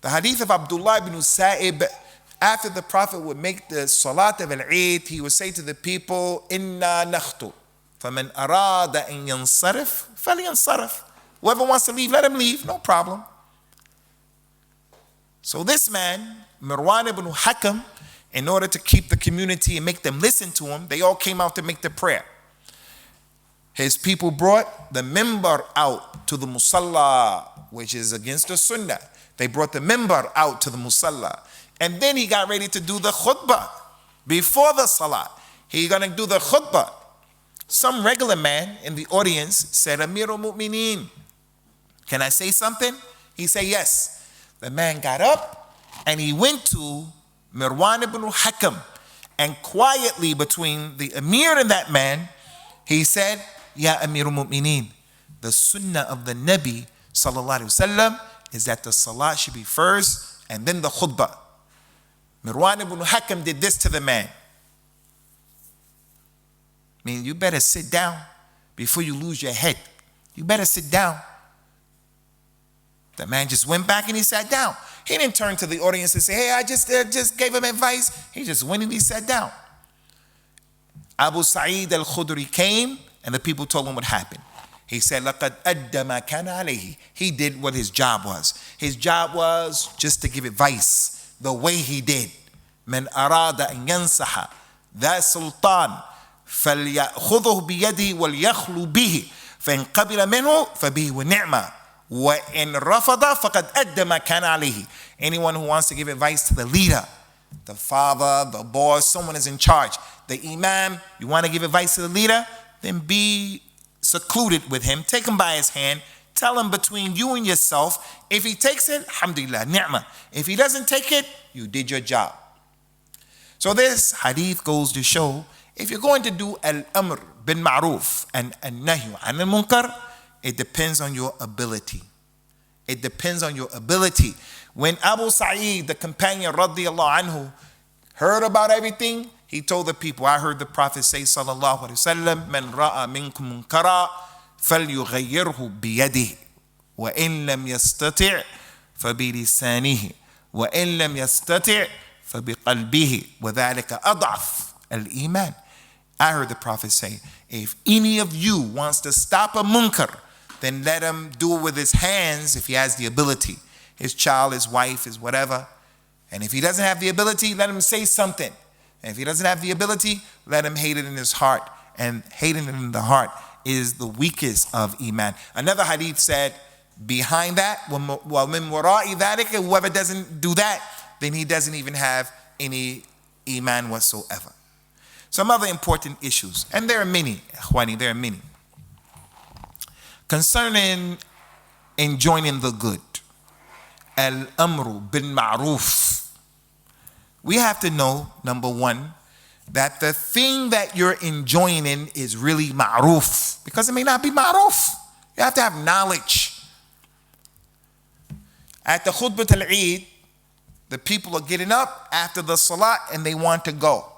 The hadith of Abdullah ibn Sa'ib, after the Prophet would make the salat of al-Eid, he would say to the people, Inna nakhtu, faman arada an yansarif, falyansarif. Whoever wants to leave, let him leave, no problem. So this man, Marwan ibn Hakam, in order to keep the community and make them listen to him, they all came out to make the prayer. His people brought the mimbar out to the musalla, which is against the sunnah. They brought the mimbar out to the musalla. And then he got ready to do the khutbah before the salah. He gonna do the khutbah. Some regular man in the audience said, Amirul Mu'mineen, can I say something? He said, yes. The man got up and he went to Marwan ibn Hakam, and quietly between the Amir and that man, he said, Ya Amirul Mu'mineen, the sunnah of the Nabi sallallahu alaihi wasallam is that the salah should be first and then the khutbah. Marwan ibn Hakam did this to the man. I mean, you better sit down before you lose your head. You better sit down. The man just went back and he sat down. He didn't turn to the audience and say, hey, I just gave him advice. He just went and he sat down. Abu Sa'id al-Khudri came and the people told him what happened. He said, لَقَدْ أَدَّ مَا كَانَ عَلَيْهِ. He did what his job was. His job was just to give advice the way he did. مَنْ أَرَادَ أَنْ يَنْصَحَ ذَا سُلْطَانٍ فَلْيَأْخُذُهُ بِيَدِهِ وَلْيَخْلُ بِهِ فَإِنْ قَبِلَ مِنْهُ فَبِهِ وَنِعْمَةً وَإِنْ رَفَضَ فَقَدْ أَدَّ مَا كَانَ عَلَيْهِ. Anyone who wants to give advice to the leader, the father, the boss, someone is in charge, the imam, you want to give advice to the leader, then be secluded with him, take him by his hand, tell him between you and yourself. If he takes it, alhamdulillah, ni'mah. If he doesn't take it, you did your job. So this hadith goes to show, if you're going to do al-amr bin ma'ruf and al-nahyu an al-munkar, it depends on your ability. It depends on your ability. When Abu Sa'id, the companion radiyallahu anhu, heard about everything, he told the people, I heard the Prophet say, sallallahu alayhi wa sallam, man ra'a minkum munkara falyughayyirhu biyadihi wa in lam yastati' fabilisanihi wa in lam yastati' fabiqalbihi wa dhalika ad'af al-iman. I heard the Prophet say, if any of you wants to stop a munkar, then let him do it with his hands if he has the ability. His child, his wife, his whatever. And if he doesn't have the ability, let him say something. And if he doesn't have the ability, let him hate it in his heart. And hating it in the heart is the weakest of iman. Another hadith said, behind that, whoever doesn't do that, then he doesn't even have any iman whatsoever. Some other important issues, and there are many, Ikhwani, there are many, concerning enjoining the good. Al-amru bin ma'ruf. We have to know, number one, that the thing that you're enjoining is really ma'ruf, because it may not be ma'ruf. You have to have knowledge. At the khutbah al-Eid, the people are getting up after the salat and they want to go.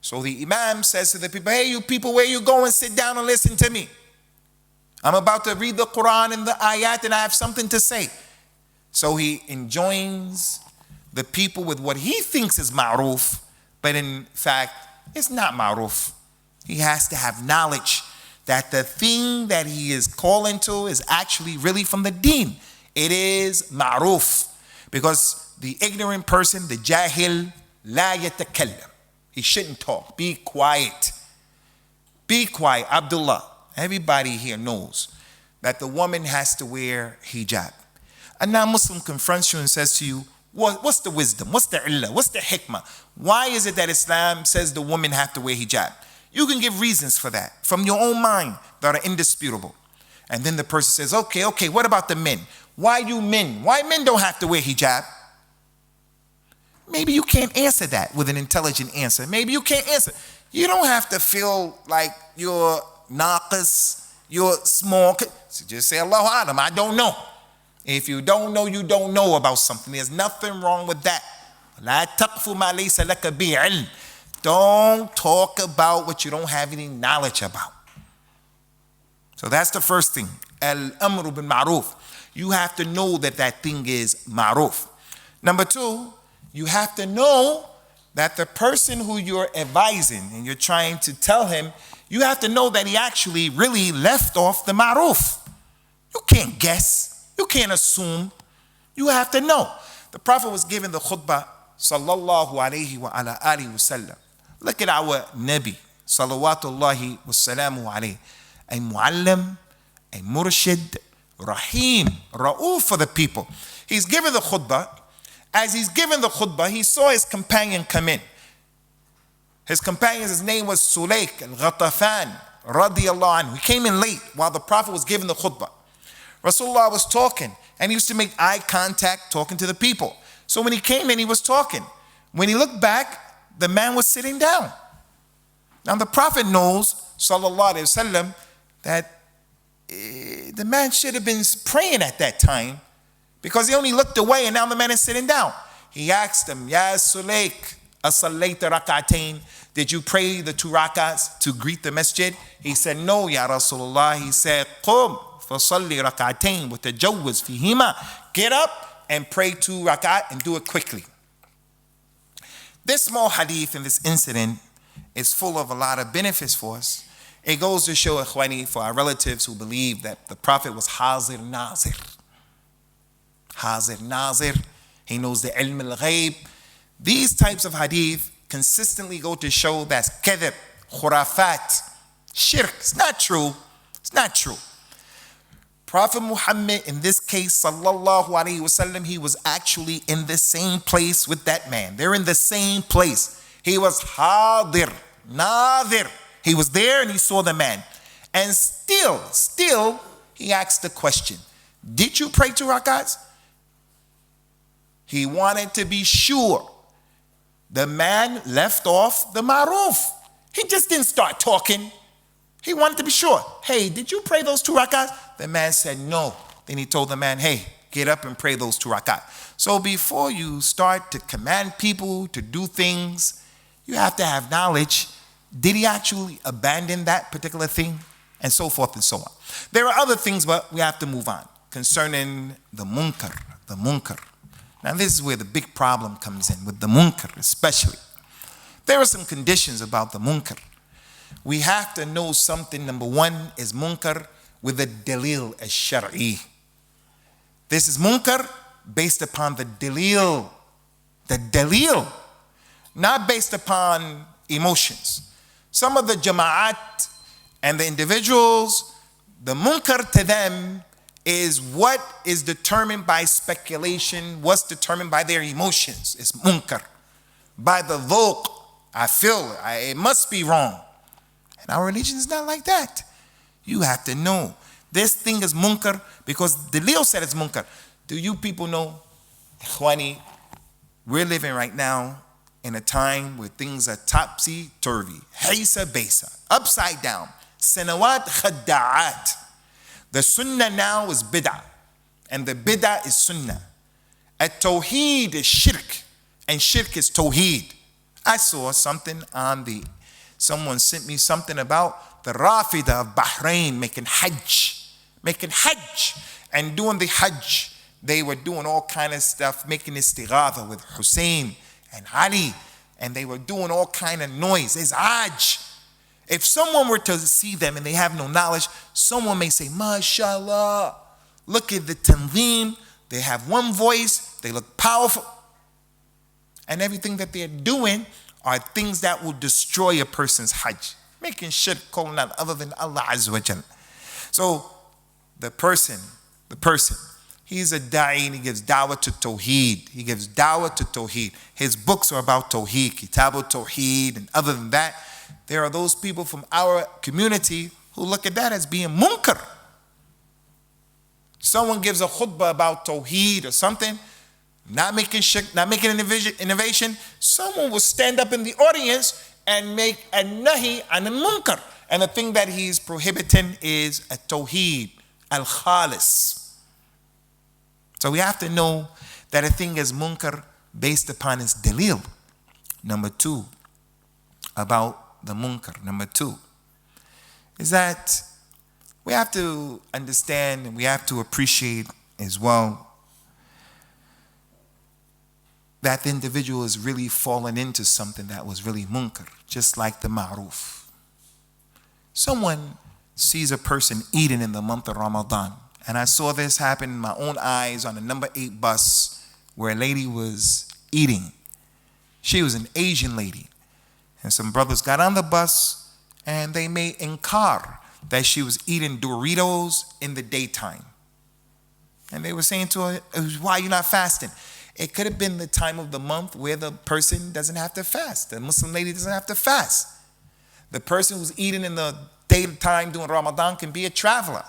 So the imam says to the people, hey, you people, where you going? Sit down and listen to me. I'm about to read the Quran and the ayat and I have something to say. So he enjoins the people with what he thinks is ma'ruf, but in fact, it's not ma'ruf. He has to have knowledge that the thing that he is calling to is actually really from the deen. It is ma'ruf. Because the ignorant person, the jahil, la yatakallam. He shouldn't talk. Be quiet. Be quiet. Abdullah, everybody here knows that the woman has to wear hijab. A non-Muslim confronts you and says to you, what's the wisdom? What's the illah? What's the hikmah? Why is it that Islam says the women have to wear hijab? You can give reasons for that from your own mind that are indisputable. And then the person says, okay, what about the men? Why you men? Why men don't have to wear hijab? Maybe you can't answer that with an intelligent answer. Maybe you can't answer. You don't have to feel like you're naqis, you're small. So just say, Allahu Alam, I don't know. If you don't know, you don't know about something. There's nothing wrong with that. La taqfu ma laysa laka bi'ilm. Don't talk about what you don't have any knowledge about. So that's the first thing. Al-amru bin ma'ruf. You have to know that that thing is ma'ruf. Number two, you have to know that the person who you're advising and you're trying to tell him, you have to know that he actually really left off the ma'ruf. You can't guess. You can't assume. You have to know. The Prophet was giving the khutbah, sallallahu alayhi wa ala alihi wa sallam. Look at our Nabi, salawatullahi wa salamu alayhi. A muallim, a murshid, rahim, ra'uf for the people. He's giving the khutbah. As he's giving the khutbah, he saw his companion come in. His companion, his name was Sulaik al-Ghatafan, radiyallahu anhu. He came in late while the Prophet was giving the khutbah. Rasulullah was talking, and he used to make eye contact talking to the people. So when he came in, he was talking. When he looked back, the man was sitting down. Now the Prophet knows, sallallahu alayhi wasallam, that the man should have been praying at that time, because he only looked away and now the man is sitting down. He asked him, Ya Sulaik, asallayta rak'atayn? Did you pray the 2 rak'ahs to greet the masjid? He said, no, Ya Rasulullah. He said, qum fasalli rak'atayn wa tajawwaz fihima. Get up and pray 2 rak'at and do it quickly. This small hadith in this incident is full of a lot of benefits for us. It goes to show, Ikhwani, for our relatives who believe that the Prophet was Hazir Nazir. Hazir Nazir, he knows the ilm al-ghayb. These types of hadith consistently go to show that's kadhib, khurafat, shirk. It's not true. It's not true. Prophet Muhammad, in this case, sallallahu alayhi wasallam, he was actually in the same place with that man. They're in the same place. He was hadir, nadir. He was there and he saw the man. And still, he asked the question, did you pray 2 rakats? He wanted to be sure. The man left off the maruf. He just didn't start talking. He wanted to be sure. Hey, did you pray those 2 rakats? The man said no. Then he told the man, hey, get up and pray those 2 rakats. So before you start to command people to do things, you have to have knowledge. Did he actually abandon that particular thing? And so forth and so on. There are other things, but we have to move on. Concerning the munkar. Now this is where the big problem comes in, with the munkar especially. There are some conditions about the munkar. We have to know something. Number one is munkar with the dalil al-shar'i. This is munkar based upon the dalil, not based upon emotions. Some of the jama'at and the individuals, the munkar to them is what is determined by speculation, what's determined by their emotions. It's munkar. By the dhawq, I feel it must be wrong. And our religion is not like that. You have to know. This thing is munkar because Dalil said it's munkar. Do you people know, Ikhwani, we're living right now in a time where things are topsy-turvy, haysa besa, upside down, sanawat khadda'at. The sunnah now is bid'ah, and the bid'ah is sunnah. At-tawheed is shirk, and shirk is tawheed. I saw something someone sent me something about the Rafida of Bahrain making hajj, and doing the hajj. They were doing all kind of stuff, making istighatha with Hussein and Ali, and they were doing all kind of noise. It's hajj. If someone were to see them and they have no knowledge, someone may say, MashaAllah, look at the tanzim. They have one voice, they look powerful. And everything that they're doing are things that will destroy a person's hajj. Making shirk, calling out other than Allah Azza wa Jal. So the person, he's a da'i and he gives da'wah to tawheed. His books are about tawheed, kitab al-tawheed, and other than that, there are those people from our community who look at that as being munkar. Someone gives a khutbah about tawheed or something, not making shirk, not making innovation, someone will stand up in the audience and make a nahi and a munkar. And the thing that he's prohibiting is a tawheed, al-khalis. So we have to know that a thing is munkar based upon its dalil. Number two, about the munkar. Number two is that we have to understand and we have to appreciate as well that the individual is really fallen into something that was really munkar, just like the ma'ruf. Someone sees a person eating in the month of Ramadan, and I saw this happen in my own eyes on the number 8 bus where a lady was eating. She was an Asian lady. And some brothers got on the bus and they made inkar that she was eating Doritos in the daytime. And they were saying to her, why are you not fasting? It could have been the time of the month where the person doesn't have to fast. The Muslim lady doesn't have to fast. The person who's eating in the daytime during Ramadan can be a traveler.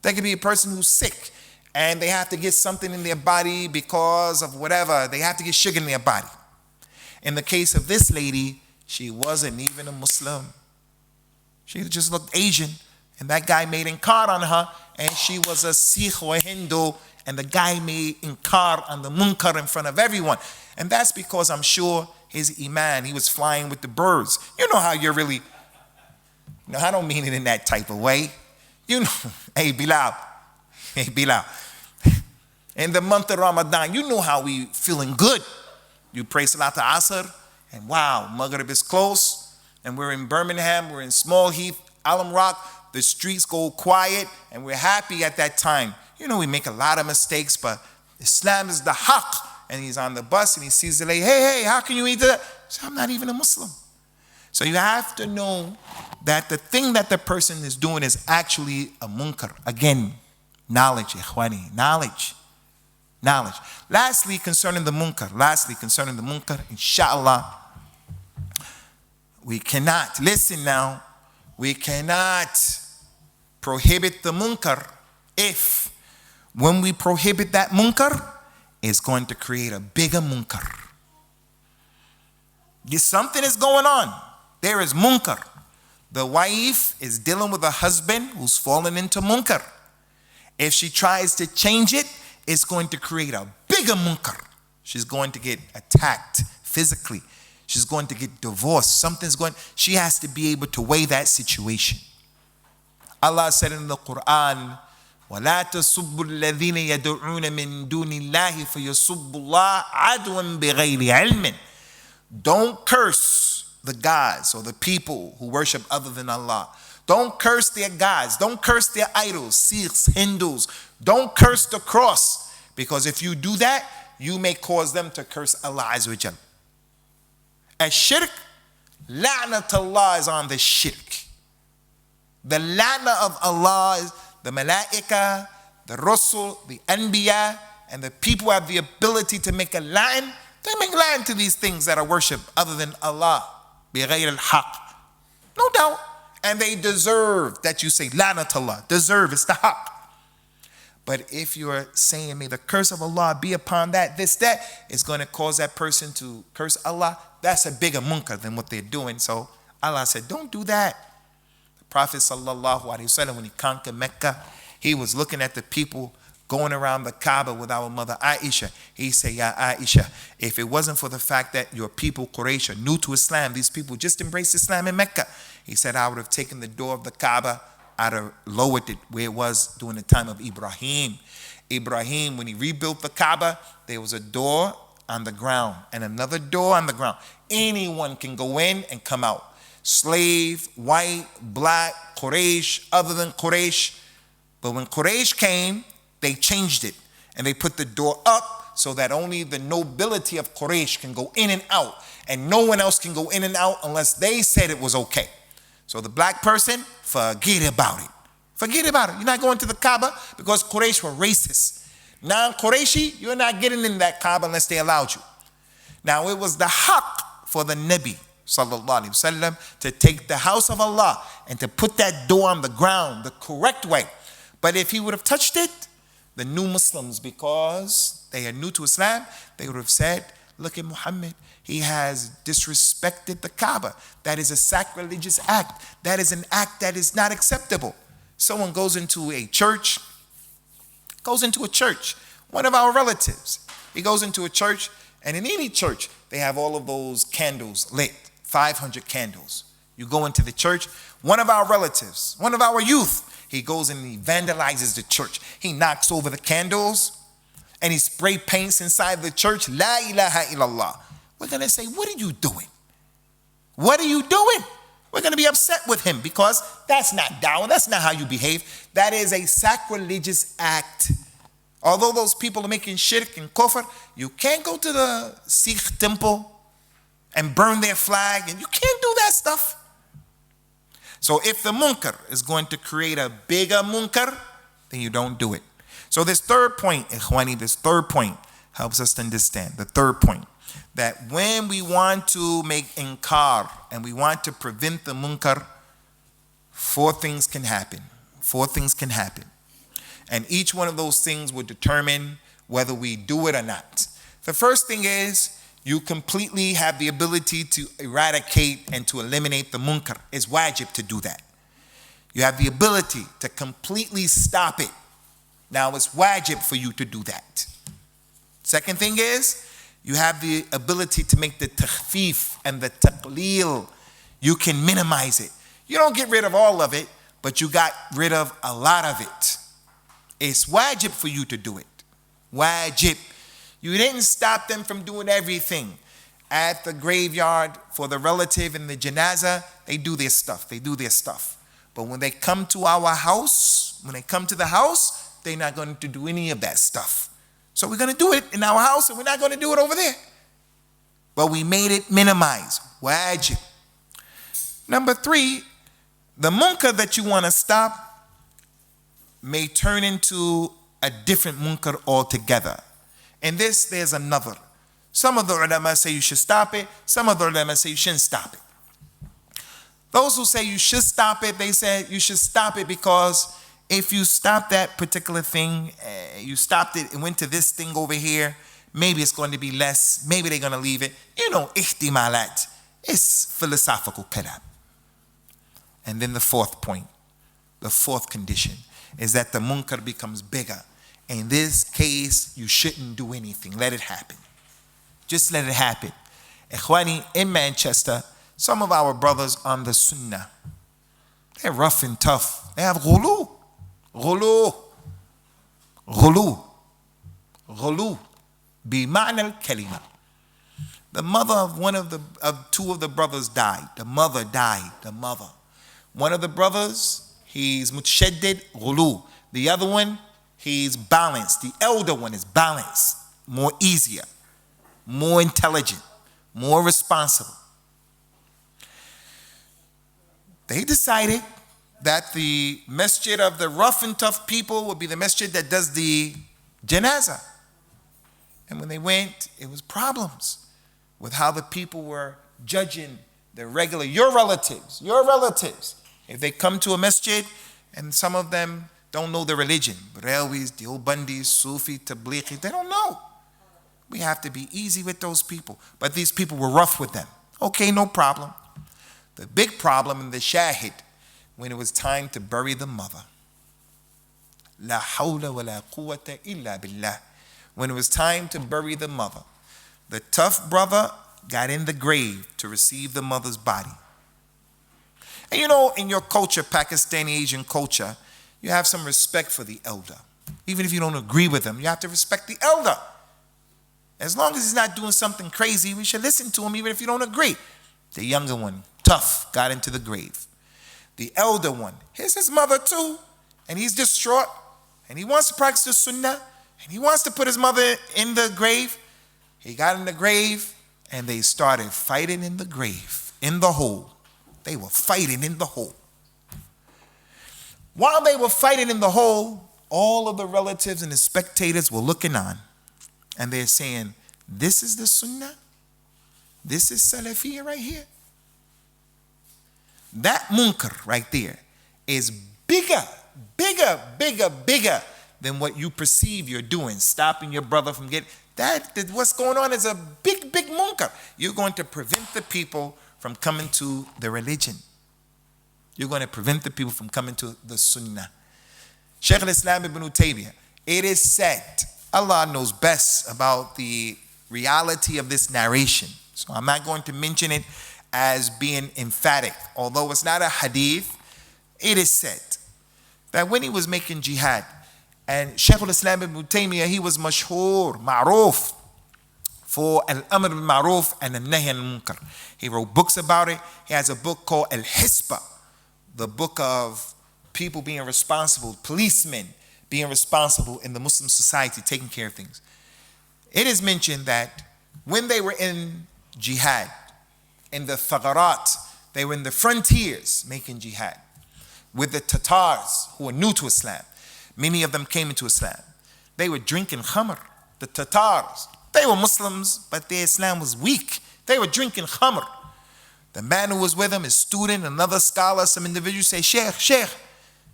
They could be a person who's sick and they have to get something in their body because of whatever. They have to get sugar in their body. In the case of this lady, she wasn't even a Muslim. She just looked Asian. And that guy made inkar on her. And she was a Sikh or a Hindu. And the guy made inkar on the munkar in front of everyone. And that's because I'm sure his iman, he was flying with the birds. You know how you're really, no, I don't mean it in that type of way. You know, hey Bilal. In the month of Ramadan, you know how we feeling good. You pray Salat al-Asr. And wow, Maghrib is close, and we're in Birmingham, we're in Small Heath, Al Imraan, the streets go quiet, and we're happy at that time. You know, we make a lot of mistakes, but Islam is the haqq. And he's on the bus, and he sees the lady, hey, how can you eat that? So I'm not even a Muslim. So you have to know that the thing that the person is doing is actually a munkar. Again, knowledge, ikhwani, knowledge. Lastly, concerning the munkar, inshallah, we cannot prohibit the munkar if when we prohibit that munkar, it's going to create a bigger munkar. Something is going on. There is munkar. The wife is dealing with a husband who's fallen into munkar. If she tries to change it, it's going to create a bigger munkar. She's going to get attacked physically. She's going to get divorced. She has to be able to weigh that situation. Allah said in the Quran, وَلَا تَسُبُّوا الَّذِينَ يَدْعُونَ مِن دُونِ اللَّهِ فَيَسُبُّوا اللَّهَ عَدْوًا بِغَيْرِ عِلْمٍ. Don't curse the gods or the people who worship other than Allah. Don't curse their gods. Don't curse their idols, Sikhs, Hindus. Don't curse the cross, because if you do that, you may cause them to curse Allah Azza wa Jal. Shirk, la'natullah is on the shirk. The la'na of Allah is the malaika, the rasul, the anbiya, and the people who have the ability to make a la'an. They make la'an to these things that are worshipped other than Allah. بِغَيْرِ الْحَقِّ. No doubt. And they deserve that you say la'natullah. Deserve, it's the haqq. But if you're saying, may the curse of Allah be upon that, this, that, it's going to cause that person to curse Allah. That's a bigger munkar than what they're doing. So Allah said, don't do that. The Prophet sallallahu alaihi wasallam, when he conquered Mecca, he was looking at the people going around the Kaaba with our mother Aisha. He said, Ya Aisha, if it wasn't for the fact that your people Quraysh are new to Islam, these people just embraced Islam in Mecca. He said, I would have taken the door of the Kaaba, I'd have lowered it where it was during the time of Ibrahim. Ibrahim, when he rebuilt the Kaaba, there was a door on the ground and another door on the ground. Anyone can go in and come out. Slave, white, black, Quraysh, other than Quraysh. But when Quraysh came, they changed it and they put the door up so that only the nobility of Quraysh can go in and out, and no one else can go in and out unless they said it was okay. So the black person, forget about it. Forget about it. You're not going to the Kaaba because Quraysh were racist. Non-Qurayshi, you're not getting in that Kaaba unless they allowed you. Now it was the haqq for the Nabi sallallahu alaihi wasallam to take the house of Allah and to put that door on the ground the correct way. But if he would have touched it, the new Muslims, because they are new to Islam, they would have said, look at Muhammad. He has disrespected the Kaaba. That is a sacrilegious act. That is an act that is not acceptable. Someone goes into a church, one of our relatives, he goes into a church, and in any church, they have all of those candles lit, 500 candles. You go into the church, one of our relatives, one of our youth, he goes and he vandalizes the church. He knocks over the candles and he spray paints inside the church. La ilaha illallah. We're going to say, what are you doing? What are you doing? We're going to be upset with him because that's not dawah. That's not how you behave. That is a sacrilegious act. Although those people are making shirk and kufr, you can't go to the Sikh temple and burn their flag, and you can't do that stuff. So if the munkar is going to create a bigger munkar, then you don't do it. So this third point, ikhwani, this third point helps us to understand. The third point, that when we want to make inkar and we want to prevent the munkar, four things can happen. Four things can happen. And each one of those things will determine whether we do it or not. The first thing is, you completely have the ability to eradicate and to eliminate the munkar. It's wajib to do that. You have the ability to completely stop it. Now it's wajib for you to do that. Second thing is, you have the ability to make the takhfif and the taqleel. You can minimize it. You don't get rid of all of it, but you got rid of a lot of it. It's wajib for you to do it. Wajib. You didn't stop them from doing everything. At the graveyard for the relative and the janazah, they do their stuff. But when they come to our house, they're not going to do any of that stuff. So we're going to do it in our house and we're not going to do it over there. But we made it minimize. Wajib. Number 3, the munkar that you want to stop may turn into a different munkar altogether. In this, there's another. Some of the ulama say you should stop it. Some of the ulama say you shouldn't stop it. Those who say you should stop it, they said you should stop it because if you stop that particular thing, you stopped it and went to this thing over here, maybe it's going to be less, maybe they're going to leave it. You know, ihtimalat. It's philosophical kalam. And then the fourth point, the fourth condition, is that the munkar becomes bigger. In this case, you shouldn't do anything. Let it happen. Just let it happen. Ikhwani, in Manchester, some of our brothers on the sunnah, they're rough and tough. They have ghulu. Bima'na al-kalima. The mother of two of the brothers died. The mother died. One of the brothers, he's mutashaddid, ghulu. The other one, he's balanced. The elder one is balanced, more easier, more intelligent, more responsible. They decided that the masjid of the rough and tough people would be the masjid that does the janazah. And when they went, it was problems with how the people were judging the regular, your relatives. If they come to a masjid and some of them don't know the religion, Barelwis, Deobandis, Sufi, Tablighi, they don't know. We have to be easy with those people. But these people were rough with them. Okay, no problem. The big problem in the shahid, when it was time to bury the mother. La hawla wa la quwwata illa billah. When it was time to bury the mother, the tough brother got in the grave to receive the mother's body. And you know, in your culture, Pakistani Asian culture, you have some respect for the elder. Even if you don't agree with him, you have to respect the elder. As long as he's not doing something crazy, we should listen to him even if you don't agree. The younger one, tough, got into the grave. The elder one, here's his mother too, and he's distraught, and he wants to practice the sunnah, and he wants to put his mother in the grave. He got in the grave, and they started fighting in the grave, in the hole. They were fighting in the hole. While they were fighting in the hole, all of the relatives and the spectators were looking on, and they're saying, this is the sunnah? This is Salafiyya right here? That munkar right there is bigger than what you perceive you're doing, stopping your brother from getting, what's going on is a big munkar. You're going to prevent the people from coming to the religion. You're going to prevent the people from coming to the sunnah. Shaykh al-Islam ibn Taymiyyah, it is said, Allah knows best about the reality of this narration. So I'm not going to mention it as being emphatic. Although it's not a hadith, it is said that when he was making jihad, and Shaykh al-Islam ibn Taymiyyah, he was mashhur, ma'ruf, for Al-Amr bil-Ma'ruf and Al-Nahy al-Munkar. He wrote books about it. He has a book called Al-Hisba, the book of people being responsible, policemen being responsible in the Muslim society, taking care of things. It is mentioned that when they were in jihad, in the thagarat, they were in the frontiers making jihad with the Tatars who were new to Islam. Many of them came into Islam. They were drinking khamr. The Tatars, they were Muslims, but their Islam was weak. They were drinking khamr. The man who was with them, his student, another scholar, some individuals say, Sheikh,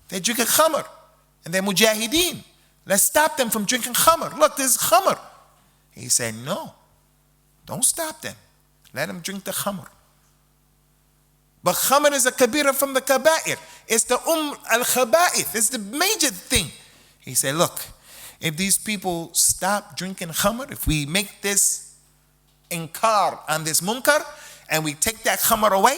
they're drinking khamr. And they're mujahideen. Let's stop them from drinking khamr. Look, there's khamr. He said, no, don't stop them. Let them drink the khamr. But khamr is a kabira from the kaba'ir. It's the al-khaba'ith. It's the major thing. He said, look, if these people stop drinking khamr, if we make this inkar on this munkar, and we take that khamr away,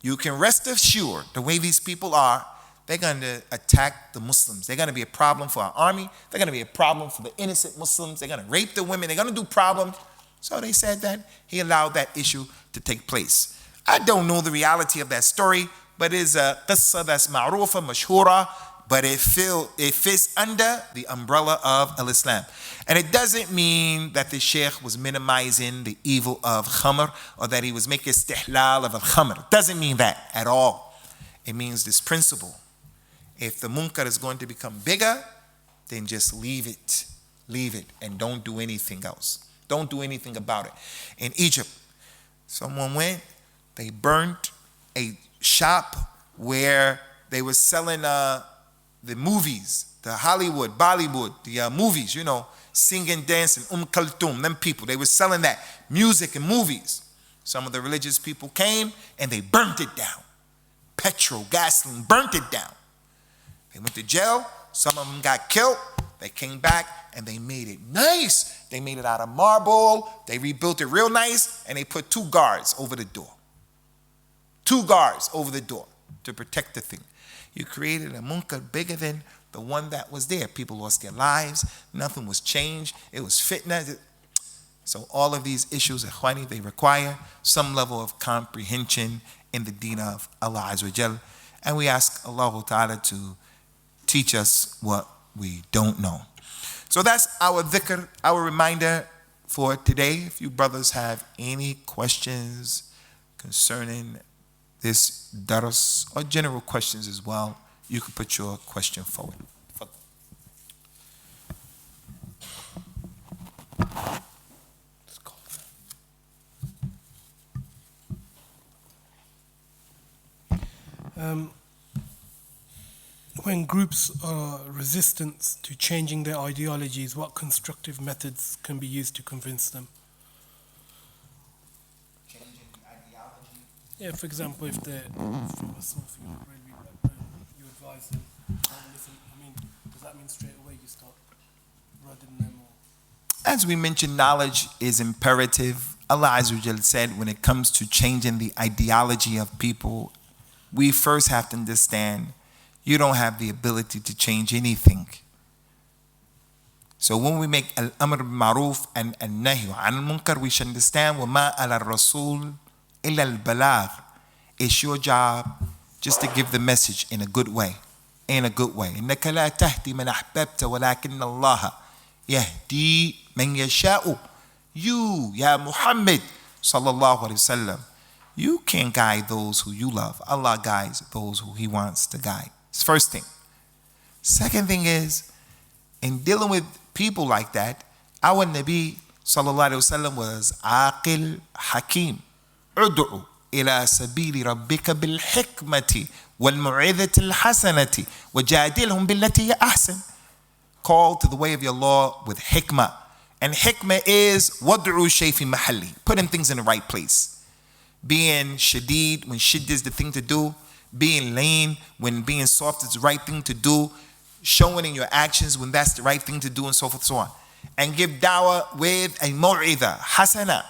you can rest assured, the way these people are, they're going to attack the Muslims. They're going to be a problem for our army. They're going to be a problem for the innocent Muslims. They're going to rape the women. They're going to do problems. So they said that he allowed that issue to take place. I don't know the reality of that story, but it is a qissa that's ma'rufa, mashhura, but it fits under the umbrella of al-Islam. And it doesn't mean that the sheikh was minimizing the evil of khamr or that he was making istihlal of al-khamr. It doesn't mean that at all. It means this principle. If the munkar is going to become bigger, then just leave it, and don't do anything else. Don't do anything about it. In Egypt, someone went, they burnt a shop where they were selling the movies, the Hollywood, Bollywood, the movies, you know, singing, dancing, Kulthum, them people. They were selling that music and movies. Some of the religious people came and they burnt it down. Petrol, gasoline, burnt it down. They went to jail. Some of them got killed. They came back and they made it nice. They made it out of marble. They rebuilt it real nice, and they put 2 guards over the door. 2 guards over the door to protect the thing. You created a munkar bigger than the one that was there. People lost their lives. Nothing was changed. It was fitna. So all of these issues, ikhwani, they require some level of comprehension in the deen of Allah Azza wa Jal. And we ask Allah Ta'ala to teach us what we don't know. So that's our dhikr, our reminder for today. If you brothers have any questions concerning this dars or general questions as well, you can put your question forward. When groups are resistant to changing their ideologies, what constructive methods can be used to convince them? Changing ideology? Yeah, for example, if they're from a Sufi or Bredwi background, you advise them, don't listen. I mean, does that mean straight away you start rudding them? Or? As we mentioned, knowledge is imperative. Allah Azza wa Jal said when it comes to changing the ideology of people, we first have to understand you don't have the ability to change anything. So when we make al-amr bil-ma'ruf and al-nahy al-munkar, we should understand وَمَا عَلَى الرَّسُولِ إِلَّا الْبَلَاغِ. It's your job just to give the message in a good way. In a good way. إِنَّكَ لَا تَهْدِي مَنْ أَحْبَبْتَ وَلَكِنَّ اللَّهَ يَهْدِي مَنْ يَشَاءُ. You, Ya Muhammad sallallahu alayhi wa sallam, you can't guide those who you love. Allah guides those who He wants to guide. It's first thing. Second thing is, in dealing with people like that, our Nabi sallallahu alayhi wa sallam was aqil hakim. Ud'u ila sabili rabbika bil hikmati wal mu'idhati al hasanati wajadilhum billati hiya ahsan. Call to the way of your Lord with hikmah. And hikmah is wad'u shay fi mahalli, putting things in the right place. Being shadid when shid is the thing to do, being lean when being soft is the right thing to do, showing in your actions when that's the right thing to do, and so forth and so on. And give dawah with a mu'idha, hasana.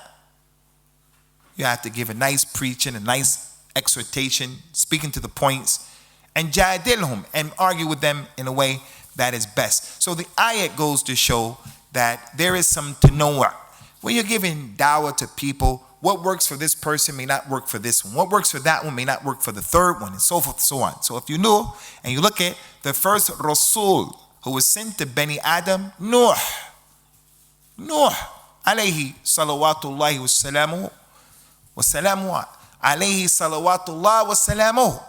You have to give a nice preaching, a nice exhortation, speaking to the points, and jadilhum, and argue with them in a way that is best. So the ayat goes to show that there is some tanawwa. When you're giving dawah to people, what works for this person may not work for this one. What works for that one may not work for the third one, and so forth and so on. So if you know, and you look at the first Rasul who was sent to Bani Adam, Nuh, alayhi salawatullahi wa salamuhu, alayhi salawatullah wa salamuhu.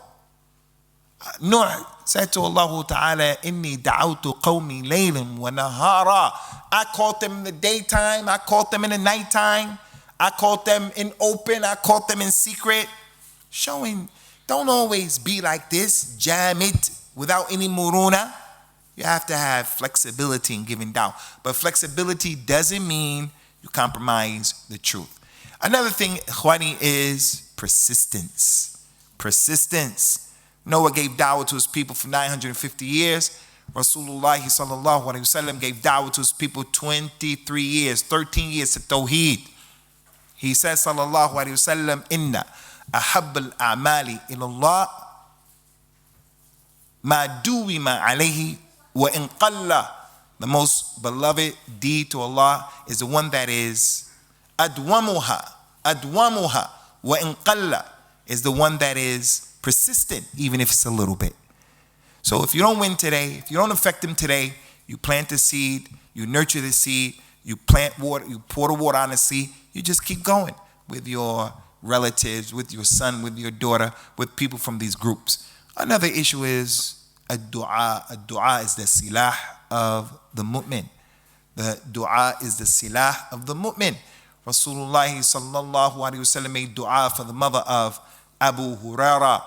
Nuh said to Allah Ta'ala, Inni da'awtu qawmi laylan wa nahara. I called them in the daytime, I called them in the nighttime, I called them in open, I called them in secret. Showing, don't always be like this, jamid, without any muruna. You have to have flexibility in giving down. But flexibility doesn't mean you compromise the truth. Another thing, ikhwani, is persistence. Persistence. Noah gave dawah to his people for 950 years. Rasulullah sallallahu alayhi wa sallam gave dawah to his people 23 years, 13 years to Tawheed. He says sallallahu alayhi wa sallam, Inna ahabb al-a'mali ilallah ma duwima alayhi wa in qalla. The most beloved deed to Allah is the one that is adwamuha wa in qalla, is the one that is persistent, even if it's a little bit. So if you don't win today, if you don't affect them today, you plant the seed, you nurture the seed, you plant water, you pour the water on the seed, you just keep going with your relatives, with your son, with your daughter, with people from these groups. Another issue is a dua. A dua is the silah of the mu'min. The dua is the silah of the mu'min. Rasulullah sallallahu alayhi wa sallam made dua for the mother of Abu Huraira,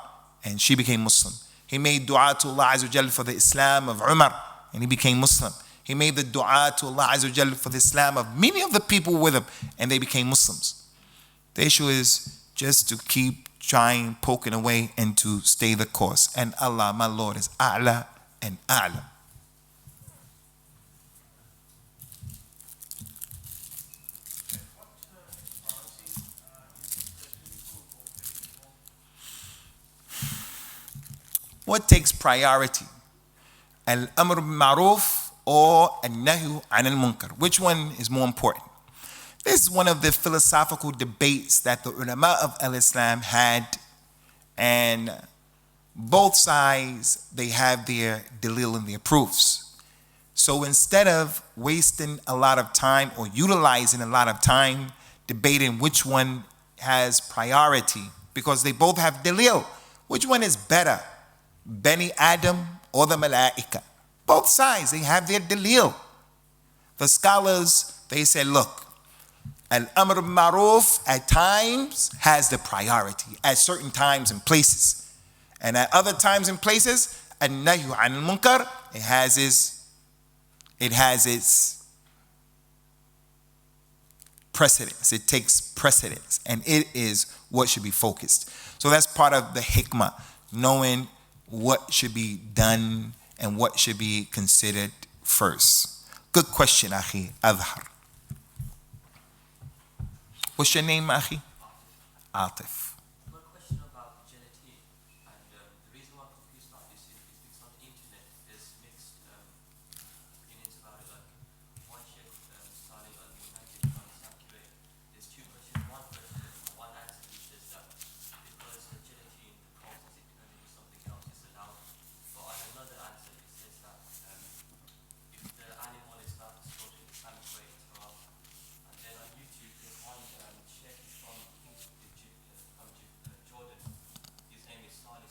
and she became Muslim. He made dua to Allah Azza wa Jal for the Islam of Umar, and he became Muslim. He made the dua to Allah Azza wa Jal for the Islam of many of the people with him, and they became Muslims. The issue is just to keep trying, poking away, and to stay the course. And Allah, my Lord, is A'la and A'lam. What takes priority? Al-Amr bil-Ma'ruf or Al-Nahyu an al-Munkar? Which one is more important? This is one of the philosophical debates that the ulama of al-Islam had, and both sides, they have their dalil and their proofs. So instead of wasting a lot of time or utilizing a lot of time debating which one has priority, because they both have dalil, which one is better, Bani Adam or the Malaika? Both sides, they have their dalil. The scholars, they said, look, Al-Amr bil-Ma'ruf at times has the priority at certain times and places. And at other times and places, Al-Nahyu an al-Munkar, it has its precedence. It takes precedence, and it is what should be focused. So that's part of the hikmah, knowing what should be done and what should be considered first. Good question, Akhi Adhar. What's your name, Akhi? Atif. One question about gelatine, and the reason why I'm confused about this is because on the internet there's mixed opinions about it. Like one sheikh, Salih Al-Munkar, there's two questions. One answer which says that because the gelatine, the process, it turns into something else, it's allowed. But on another answer, it says that if the animal is not slaughtered in the Islamic way, it's halal. And then on YouTube, there's one sheikh from Jordan. His name is Salih.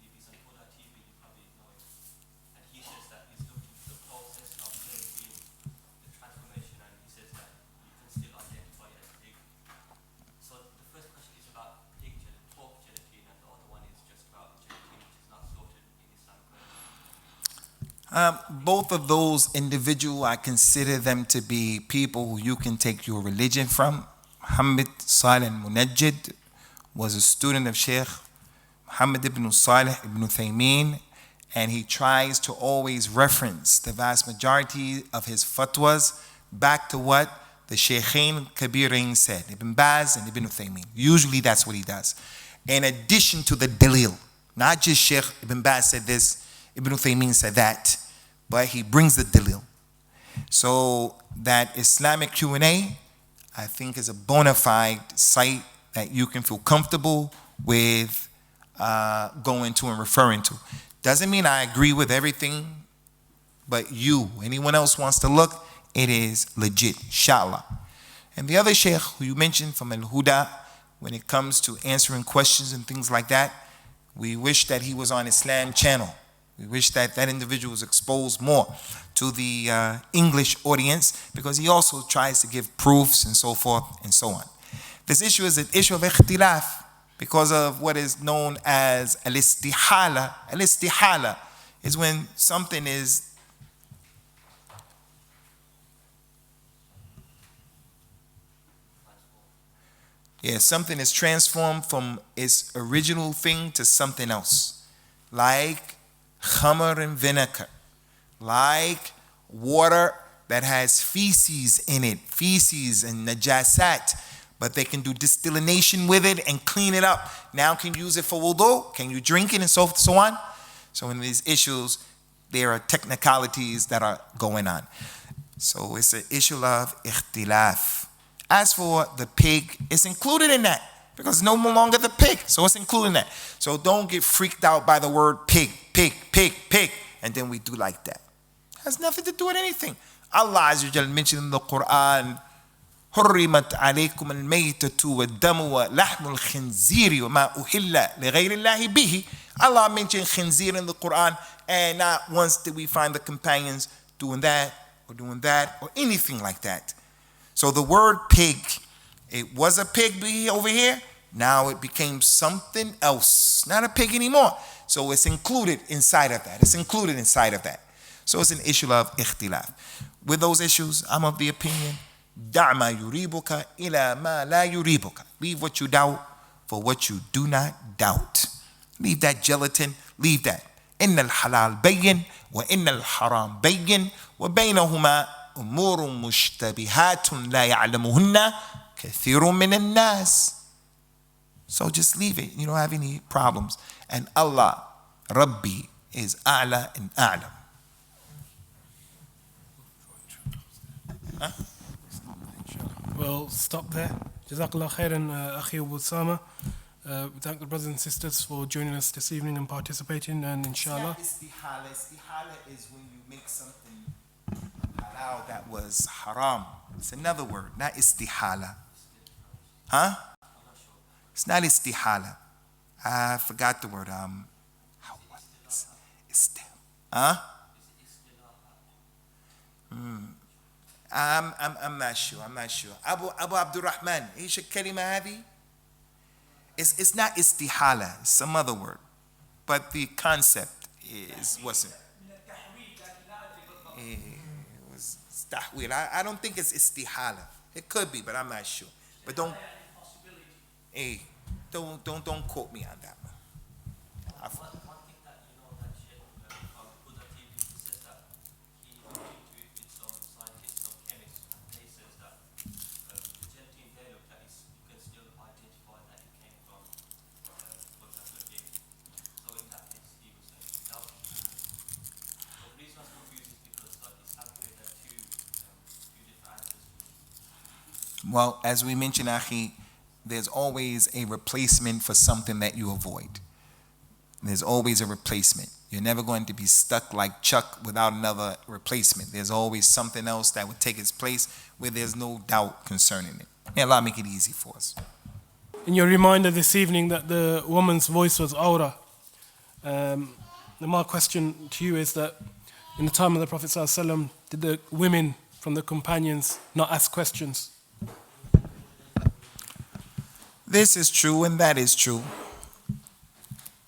He's on Huda TV. You probably know him. And he says that he's looking for the process of gelatine, the transformation, and he says that you can still identify it as pig. So the first question is about pig gelatine, pork gelatine, and the other one is just about gelatine which is not slaughtered in Islamic way. Both of those individuals, I consider them to be people who you can take your religion from. Muhammad Salih al-Munajjid was a student of Sheikh Muhammad ibn Salih ibn Uthaymeen, and he tries to always reference the vast majority of his fatwas back to what the Shaykhain Kabirain said, Ibn Baz and Ibn Uthaymeen. Usually that's what he does. In addition to the dalil, not just Sheikh Ibn Baz said this, Ibn Uthaymeen said that, but he brings the dalil. So that Islamic Q&A, I think, is a bona fide site that you can feel comfortable with going to and referring to. Doesn't mean I agree with everything, but anyone else wants to look, it is legit, inshallah. And the other sheikh who you mentioned from Al-Huda, when it comes to answering questions and things like that, we wish that he was on Islam channel. We wish that that individual was exposed more to the English audience, because he also tries to give proofs and so forth and so on. This issue is an issue of ikhtilaf because of what is known as al-istihala. Al-istihala is when something is something is transformed from its original thing to something else, like khamr and vinegar, like water that has feces in it, feces and najasat, but they can do distillation with it and clean it up. Now can you use it for wudu? Can you drink it and so on? So in these issues, there are technicalities that are going on. So it's an issue of ikhtilaf. As for the pig, it's included in that because it's no longer the pig. So it's included in that. So don't get freaked out by the word pig, pig, pig, pig, and then we do like that. It has nothing to do with anything. Allah Azza wa Jal mentioned in the Quran, حرمت عليكم الميتة والدم ولحم الخنزير وما أهل لغير الله به. Allah mentioned khinzir in the Quran, and not once did we find the companions doing that or anything like that. So the word pig, it was a pig over here, Now it became something else, not a pig anymore. So it's included inside of that. It's included inside of that. So it's an issue of ikhtilaf. With those issues, I'm of the opinion, دع ما يريبك إلى ما لا يريبك. Leave what you doubt for what you do not doubt. Leave that gelatin, leave that. إن الحلال بين وإن الحرام بين وبينهما أمور مشتبهات لا يعلمهن كثير من الناس. So just leave it. You don't have any problems. And Allah, Rabbi, is A'la and A'lam. Huh? We'll stop there. Jazakallah khairan, Akhi Usamah. We thank the brothers and sisters for joining us this evening and participating, and inshallah. Istihala. Istihala is when you make something halal that was haram. It's another word, not istihala. Huh? It's not istihala. I forgot the word. Huh? I'm not sure. I'm not sure. Abu Abdurrahman, ايش الكلمة هذه? It's not istihala. It's some other word. But the concept wasn't. It was tahwil. I don't think it's istihala. It could be, but I'm not sure. But don't quote me on that one. One thing that you know that Sheikh from Buddha TV says that he looked into it with some scientists, some chemists, and they says that the gelatin they looked at is you can still identify that it came from, for example, a pig. So in that case, he was saying that was the reason I was confused is because it's happening that two different answers. Well, as we mentioned, Akhi, there's always a replacement for something that you avoid. There's always a replacement. You're never going to be stuck like Chuck without another replacement. There's always something else that would take its place where there's no doubt concerning it. May Allah make it easy for us. In your reminder this evening that the woman's voice was aura, my question to you is that in the time of the Prophet ﷺ, did the women from the companions not ask questions? This is true and that is true.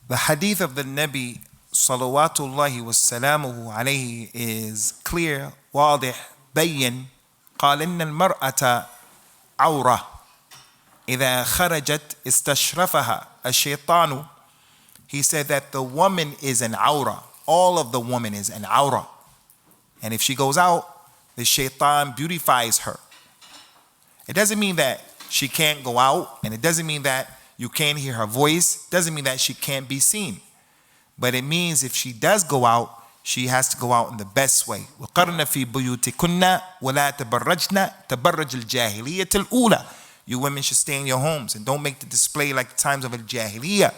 The hadith of the Nabi salawatullahi wa salamuhu alayhi is clear, واضح, بين. قال إن المرأة عورة إذا خرجت استشرفها الشيطان. He said that the woman is an aura. All of the woman is an aura. And if she goes out, the shaitan beautifies her. It doesn't mean that she can't go out, and it doesn't mean that you can't hear her voice. It doesn't mean that she can't be seen. But it means if she does go out, she has to go out in the best way. وَقَرْنَ فِي بُيُوتِكُنَّ وَلَا تَبَرَّجْنَ تَبَرَّجِ الْجَاهِلِيَّةِ الْأُولَى. You women should stay in your homes and don't make the display like the times of al-Jahiliyyah.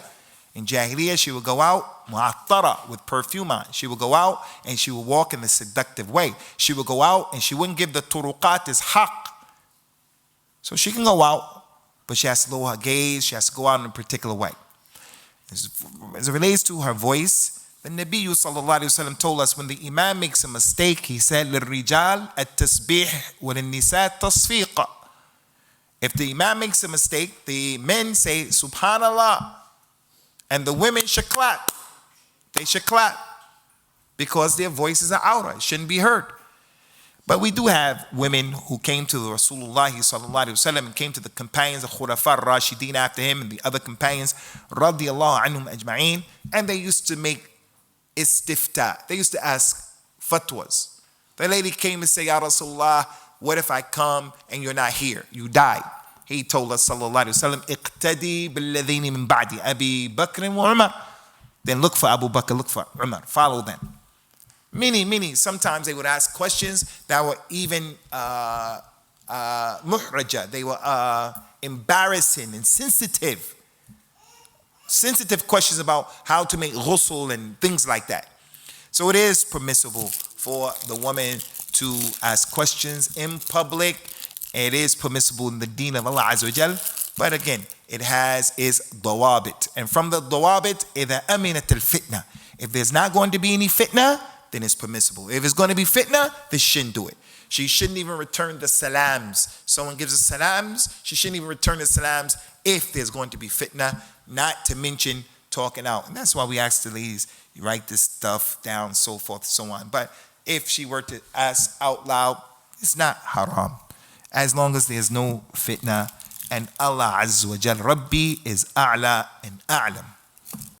In Jahiliyyah, she would go out mu'attara, with perfume on. She would go out and she would walk in the seductive way. She would go out and she wouldn't give the turuqat as haqq. So she can go out, but she has to lower her gaze. She has to go out in a particular way. As it relates to her voice, the Nabi sallallahu alayhi wa sallam told us when the Imam makes a mistake, he said, لِلْرِجَالِ التَّسْبِيحِ وَلِلنِّسَاءِ التَّصْفِيقَ. If the Imam makes a mistake, the men say, Subhanallah. And the women should clap. They should clap. Because their voices are aura. It shouldn't be heard. But we do have women who came to Rasulullah sallallahu alaihi wasallam and came to the companions of Khulafa Rashidin after him and the other companions radiyallahu anhum ajma'een, and they used to make istifta. They used to ask fatwas. The lady came and said, Ya Rasulullah, what if I come and you're not here? You died. He told us sallallahu alaihi wasallam, iqtadi billadhini min ba'di Abi Bakr wa Umar. Then look for Abu Bakr, look for Umar. Follow them. Many, sometimes they would ask questions that were even muhraja. They were embarrassing and sensitive. Sensitive questions about how to make ghusl and things like that. So it is permissible for the woman to ask questions in public. It is permissible in the deen of Allah Azza wa Jal. But again, it has its dawabit. And from the dawabit, إِذَا أَمِنَتِ الْفِتْنَةِ. If there's not going to be any fitna, then it's permissible. If it's going to be fitna, then she shouldn't do it. She shouldn't even return the salams. Someone gives us salams, she shouldn't even return the salams if there's going to be fitna, not to mention talking out. And that's why we ask the ladies, you write this stuff down, so forth, so on. But if she were to ask out loud, it's not haram, as long as there's no fitna. And Allah Azza wa Jal, Rabbi is A'la and A'lam.